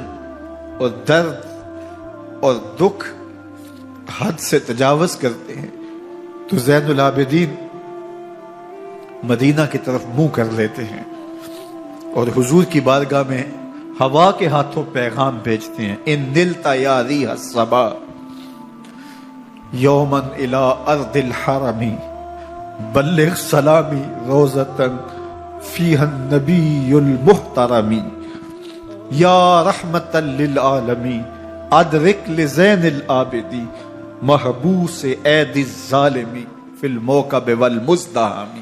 اور درد اور دکھ حد سے تجاوز کرتے ہیں تو زین العابدین مدینہ کی طرف منہ کر لیتے ہیں اور حضور کی بارگاہ میں ہوا کے ہاتھوں پیغام بھیجتے ہیں، ان نلت یا ریح الصبا یوما الی ارض الحرم بلغ سلامی روزتن فیہا النبی المحترم یا رحمتا للعالمین ادرک لزین العابدی محبوس عید الظالمی فی الموکب والمزدحم۔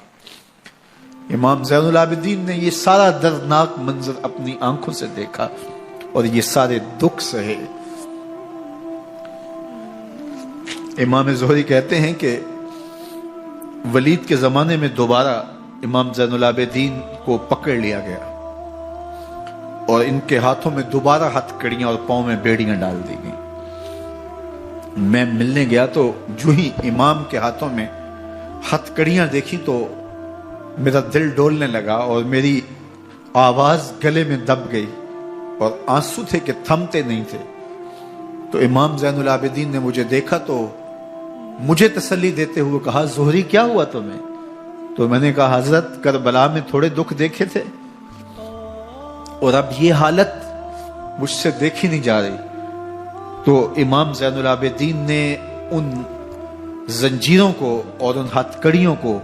امام زین العابدین نے یہ سارا دردناک منظر اپنی آنکھوں سے دیکھا اور یہ سارے دکھ سہے۔ امام زہری کہتے ہیں کہ ولید کے زمانے میں دوبارہ امام زین العابدین کو پکڑ لیا گیا اور ان کے ہاتھوں میں دوبارہ ہتھ کڑیاں اور پاؤں میں بیڑیاں ڈال دی گئیں۔ میں ملنے گیا تو جو ہی امام کے ہاتھوں میں ہتھ کڑیاں دیکھی تو میرا دل ڈولنے لگا اور میری آواز گلے میں دب گئی اور آنسو تھے کہ تھمتے نہیں تھے۔ تو امام زین العابدین نے مجھے دیکھا تو مجھے تسلی دیتے ہوئے کہا، زہری کیا ہوا تمہیں؟ تو میں نے کہا، حضرت کربلا میں تھوڑے دکھ دیکھے تھے اور اب یہ حالت مجھ سے دیکھی نہیں جا رہی۔ تو امام زین العابدین نے ان زنجیروں کو اور ان ہتھ کڑیوں کو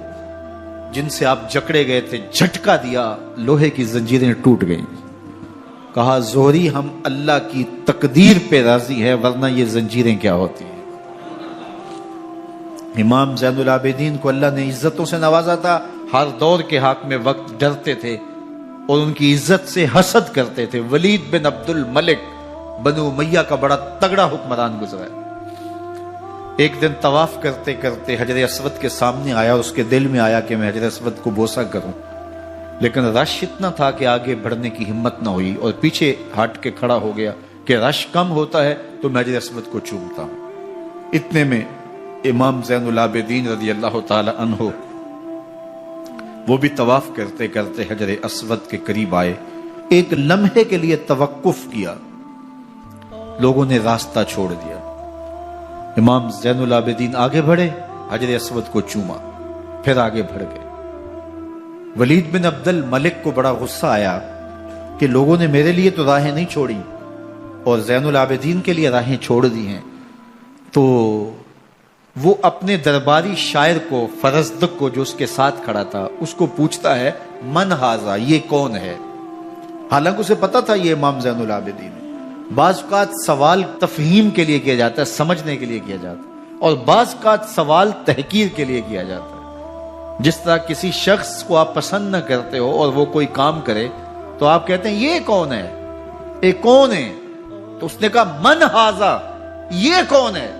جن سے آپ جکڑے گئے تھے جھٹکا دیا، لوہے کی زنجیریں ٹوٹ گئیں۔ کہا، زہری ہم اللہ کی تقدیر پہ راضی ہے ورنہ یہ زنجیریں کیا ہوتی ہیں۔ امام زین العابدین کو اللہ نے عزتوں سے نوازا تھا، ہر دور کے حاکم وقت ڈرتے تھے اور ان کی عزت سے حسد کرتے تھے۔ ولید بن عبد الملک بنو امیہ کا بڑا تگڑا حکمران گزرا ہے۔ ایک دن طواف کرتے کرتے حجر اسود کے سامنے آیا اور اس کے دل میں آیا کہ میں حجر اسود کو بوسہ کروں، لیکن رش اتنا تھا کہ آگے بڑھنے کی ہمت نہ ہوئی اور پیچھے ہٹ کے کھڑا ہو گیا کہ رش کم ہوتا ہے تو میں حجر اسود کو چومتا ہوں۔ اتنے میں امام زین العابدین رضی اللہ تعالی عنہ وہ بھی طواف کرتے کرتے حجر اسود کے قریب آئے، ایک لمحے کے لیے توقف کیا، لوگوں نے راستہ چھوڑ دیا۔ امام زین العابدین آگے بڑھے، حجر اسود کو چوما، پھر آگے بڑھ گئے۔ ولید بن عبد الملک کو بڑا غصہ آیا کہ لوگوں نے میرے لیے تو راہیں نہیں چھوڑی اور زین العابدین کے لیے راہیں چھوڑ دی ہیں۔ تو وہ اپنے درباری شاعر کو، فرزدق کو جو اس کے ساتھ کھڑا تھا، اس کو پوچھتا ہے، من ہاذا، یہ کون ہے؟ حالانکہ اسے پتا تھا یہ امام زین العابدین ہے۔ بعض اوقات سوال تفہیم کے لیے کیا جاتا ہے، سمجھنے کے لیے کیا جاتا ہے، اور بعض اوقات سوال تحقیر کے لیے کیا جاتا ہے۔ جس طرح کسی شخص کو آپ پسند نہ کرتے ہو اور وہ کوئی کام کرے تو آپ کہتے ہیں یہ کون ہے، یہ کون ہے؟ تو اس نے کہا، من ہاذا، یہ کون ہے؟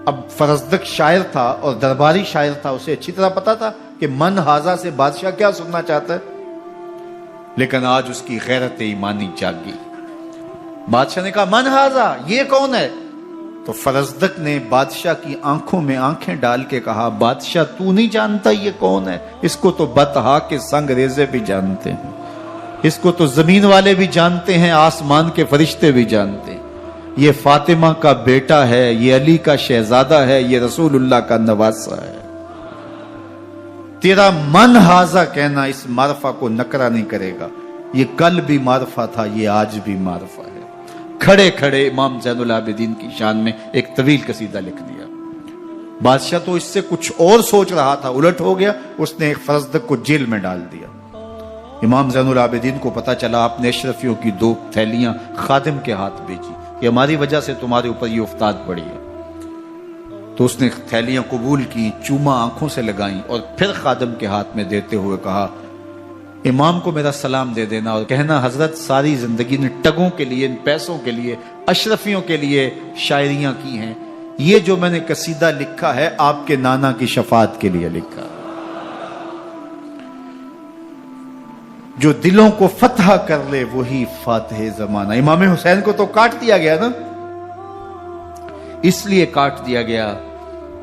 اب فرزدق شاعر تھا اور درباری شاعر تھا، اسے اچھی طرح پتا تھا کہ من ہاذا سے بادشاہ کیا سننا چاہتا ہے، لیکن آج اس کی غیرت ایمانی جاگ گئی۔ بادشاہ نے کہا، من ہاذا، یہ کون ہے؟ تو فرزدق نے بادشاہ کی آنکھوں میں آنکھیں ڈال کے کہا، بادشاہ تو نہیں جانتا یہ کون ہے؟ اس کو تو بطحا کے سنگ ریزے بھی جانتے ہیں، اس کو تو زمین والے بھی جانتے ہیں، آسمان کے فرشتے بھی جانتے ہیں۔ یہ فاطمہ کا بیٹا ہے، یہ علی کا شہزادہ ہے، یہ رسول اللہ کا نواسہ ہے۔ تیرا من ہاذا کہنا اس معرفہ کو نکرا نہیں کرے گا، یہ کل بھی معرفہ تھا، یہ آج بھی معرفہ ہے۔ کھڑے کھڑے امام زین العابدین کی شان میں ایک طویل قصیدہ لکھ دیا۔ بادشاہ تو اس سے کچھ اور سوچ رہا تھا، الٹ ہو گیا، اس نے ایک فرزدق کو جیل میں ڈال دیا۔ امام زین العابدین کو پتا چلا، آپ نے اشرفیوں کی 2 تھیلیاں خادم کے ہاتھ بھیجی کہ ہماری وجہ سے تمہارے اوپر یہ افتاد پڑی ہے۔ تو اس نے تھیلیاں قبول کی، چوما آنکھوں سے لگائیں اور پھر خادم کے ہاتھ میں دیتے ہوئے کہا، امام کو میرا سلام دے دینا اور کہنا، حضرت ساری زندگی نے ٹگوں کے لیے، ان پیسوں کے لیے، اشرفیوں کے لیے شاعریاں کی ہیں، یہ جو میں نے قصیدہ لکھا ہے آپ کے نانا کی شفاعت کے لیے لکھا، جو دلوں کو فتح کر لے وہی فاتح زمانہ۔ امام حسین کو تو کاٹ دیا گیا نا، اس لیے کاٹ دیا گیا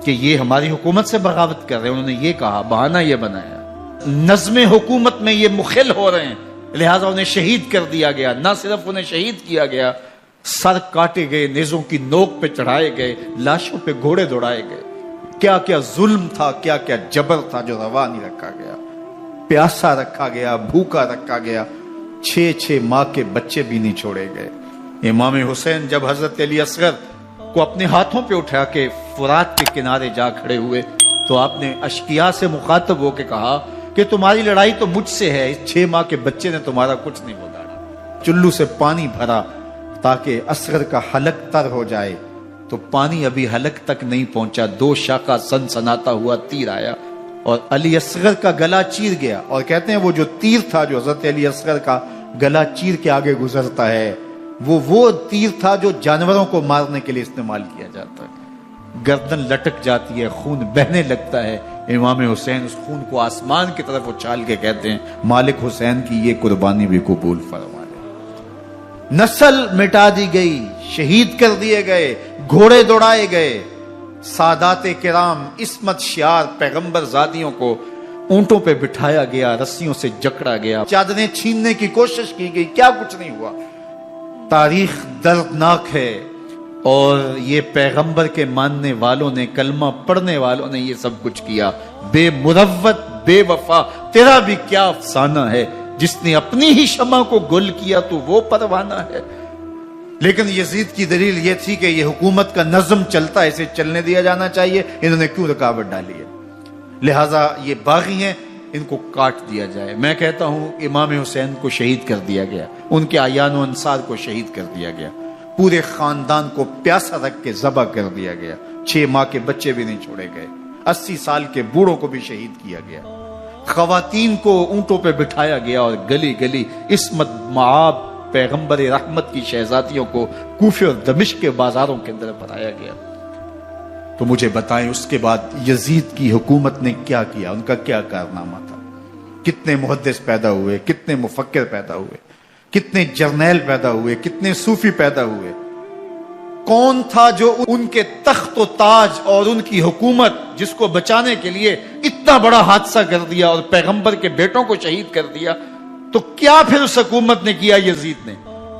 کہ یہ ہماری حکومت سے بغاوت کر رہے ہیں، انہوں نے یہ کہا، بہانہ یہ بنایا، نظم حکومت میں یہ مخل ہو رہے ہیں، لہٰذا انہیں شہید کر دیا گیا۔ نہ صرف انہیں شہید کیا گیا، سر کاٹے گئے، نیزوں کی نوک پہ چڑھائے گئے، لاشوں پہ گھوڑے دوڑائے گئے. کیا کیا ظلم تھا، کیا کیا جبر تھا جو روا نہیں رکھا گیا. پیاسا رکھا گیا، بھوکا رکھا گیا، 6 ماہ کے بچے بھی نہیں چھوڑے گئے. امام حسین جب حضرت علی اصغر کو اپنے ہاتھوں پہ اٹھا کے فرات کے کنارے جا کھڑے ہوئے تو آپ نے اشقیاء سے مخاطب ہو کے کہا کہ تمہاری لڑائی تو مجھ سے ہے، اس 6 ماہ کے بچے نے تمہارا کچھ نہیں بگاڑا. چلو سے پانی بھرا تاکہ اصغر کا حلق تر ہو جائے، تو پانی ابھی حلق تک نہیں پہنچا، 2 شاخہ سنسناتا ہوا تیر آیا اور علی اصغر کا گلا چیر گیا. اور کہتے ہیں وہ جو تیر تھا جو حضرت علی اصغر کا گلا چیر کے آگے گزرتا ہے، وہ تیر تھا جو جانوروں کو مارنے کے لیے استعمال کیا جاتا ہے. گردن لٹک جاتی ہے، خون بہنے لگتا ہے. امام حسین اس خون کو آسمان کی طرف اچھال کے کہتے ہیں مالک حسین کی یہ قربانی بھی قبول فرما لے. نسل مٹا دی گئی، شہید کر دیے گئے، گھوڑے دوڑائے گئے. سادات کرام، عصمت شیار پیغمبر زادیوں کو اونٹوں پہ بٹھایا گیا، رسیوں سے جکڑا گیا، چادریں چھیننے کی کوشش کی گئی، کیا کچھ نہیں ہوا. تاریخ دردناک ہے، اور یہ پیغمبر کے ماننے والوں نے، کلمہ پڑھنے والوں نے یہ سب کچھ کیا. بے مروت، بے وفا، تیرا بھی کیا افسانہ ہے. جس نے اپنی ہی شمع کو گل کیا تو وہ پروانہ ہے. لیکن یزید کی دلیل یہ تھی کہ یہ حکومت کا نظم چلتا ہے، اسے چلنے دیا جانا چاہیے، انہوں نے کیوں رکاوٹ ڈالی ہے، لہٰذا یہ باغی ہیں، ان کو کاٹ دیا جائے. میں کہتا ہوں امام حسین کو شہید کر دیا گیا، ان کے اعیان و انصار کو شہید کر دیا گیا، پورے خاندان کو پیاسا رکھ کے ذبح کر دیا گیا، 6 ماہ کے بچے بھی نہیں چھوڑے گئے، 80 سال کے بوڑھوں کو بھی شہید کیا گیا، خواتین کو اونٹوں پہ بٹھایا گیا، اور گلی گلی عصمت معاب پیغمبر رحمت کی شہزادیوں کو کوفے اور دمشق کے بازاروں کے اندر بنایا گیا. تو مجھے بتائیں اس کے بعد یزید کی حکومت نے کیا کیا، ان کا کیا کارنامہ تھا؟ کتنے محدث پیدا ہوئے، کتنے مفکر پیدا ہوئے، کتنے جرنیل پیدا ہوئے، کتنے صوفی پیدا ہوئے. کون تھا جو ان کے تخت و تاج اور ان کی حکومت جس کو بچانے کے لیے اتنا بڑا حادثہ کر دیا اور پیغمبر کے بیٹوں کو شہید کر دیا؟ تو کیا پھر اس حکومت نے کیا؟ یزید نے،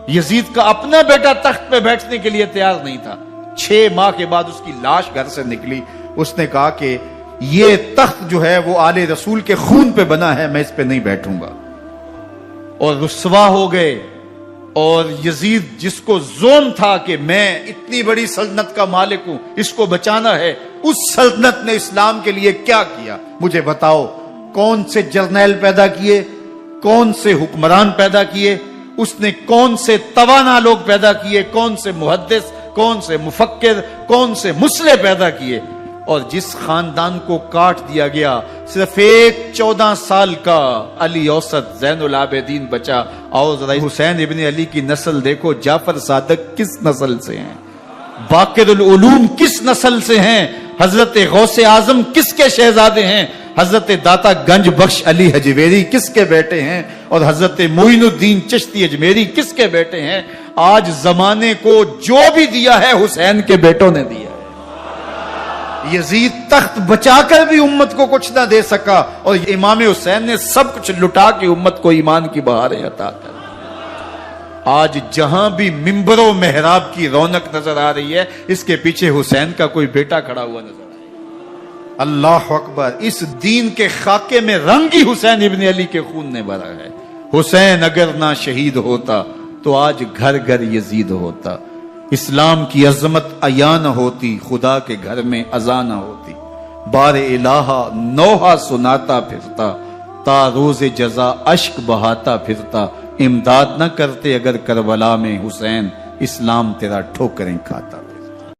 یزید کا اپنا بیٹا تخت پہ بیٹھنے کے لیے تیار نہیں تھا. 6 ماہ کے بعد اس کی لاش گھر سے نکلی، اس نے کہا کہ یہ تخت جو ہے وہ آل رسول کے خون پہ بنا ہے، میں اس پہ نہیں بیٹھوں گا. اور رسوا ہو گئے. اور یزید جس کو زوم تھا کہ میں اتنی بڑی سلطنت کا مالک ہوں، اس کو بچانا ہے، اس سلطنت نے اسلام کے لیے کیا کیا؟ مجھے بتاؤ، کون سے جرنیل پیدا کیے، کون سے حکمران پیدا کیے، اس نے کون سے توانا لوگ پیدا کیے، کون سے محدث، کون سے مفکر، کون سے مسلح پیدا کیے. اور جس خاندان کو کاٹ دیا گیا، صرف ایک 14 سال کا علی اوسط زین العابدین بچا. اور ذرا حسین ابن علی کی نسل دیکھو، جعفر صادق کس نسل سے ہیں، باقر العلوم کس نسل سے ہیں، حضرت غوث اعظم کس کے شہزادے ہیں، حضرت داتا گنج بخش علی حجویری کس کے بیٹے ہیں، اور حضرت معین الدین چشتی اجمیری کس کے بیٹے ہیں. آج زمانے کو جو بھی دیا ہے حسین کے بیٹوں نے دیا ہے. یزید تخت بچا کر بھی امت کو کچھ نہ دے سکا، اور امام حسین نے سب کچھ لٹا کے امت کو ایمان کی بہاریں عطا کر. آج جہاں بھی ممبر و محراب کی رونق نظر آ رہی ہے، اس کے پیچھے حسین کا کوئی بیٹا کھڑا ہوا نظر آ رہا ہے. اللہ اکبر. اس دین کے خاکے میں رنگ ہی حسین ابن علی کے خون نے بھرا ہے. حسین اگر نہ شہید ہوتا تو آج گھر گھر یزید ہوتا، اسلام کی عظمت عیاں نہ ہوتی، خدا کے گھر میں اذان نہ ہوتی. بار الہا نوحہ سناتا پھرتا، تا روز جزا اشک بہاتا پھرتا. امداد نہ کرتے اگر کربلا میں حسین، اسلام تیرا ٹھوکریں کھاتا.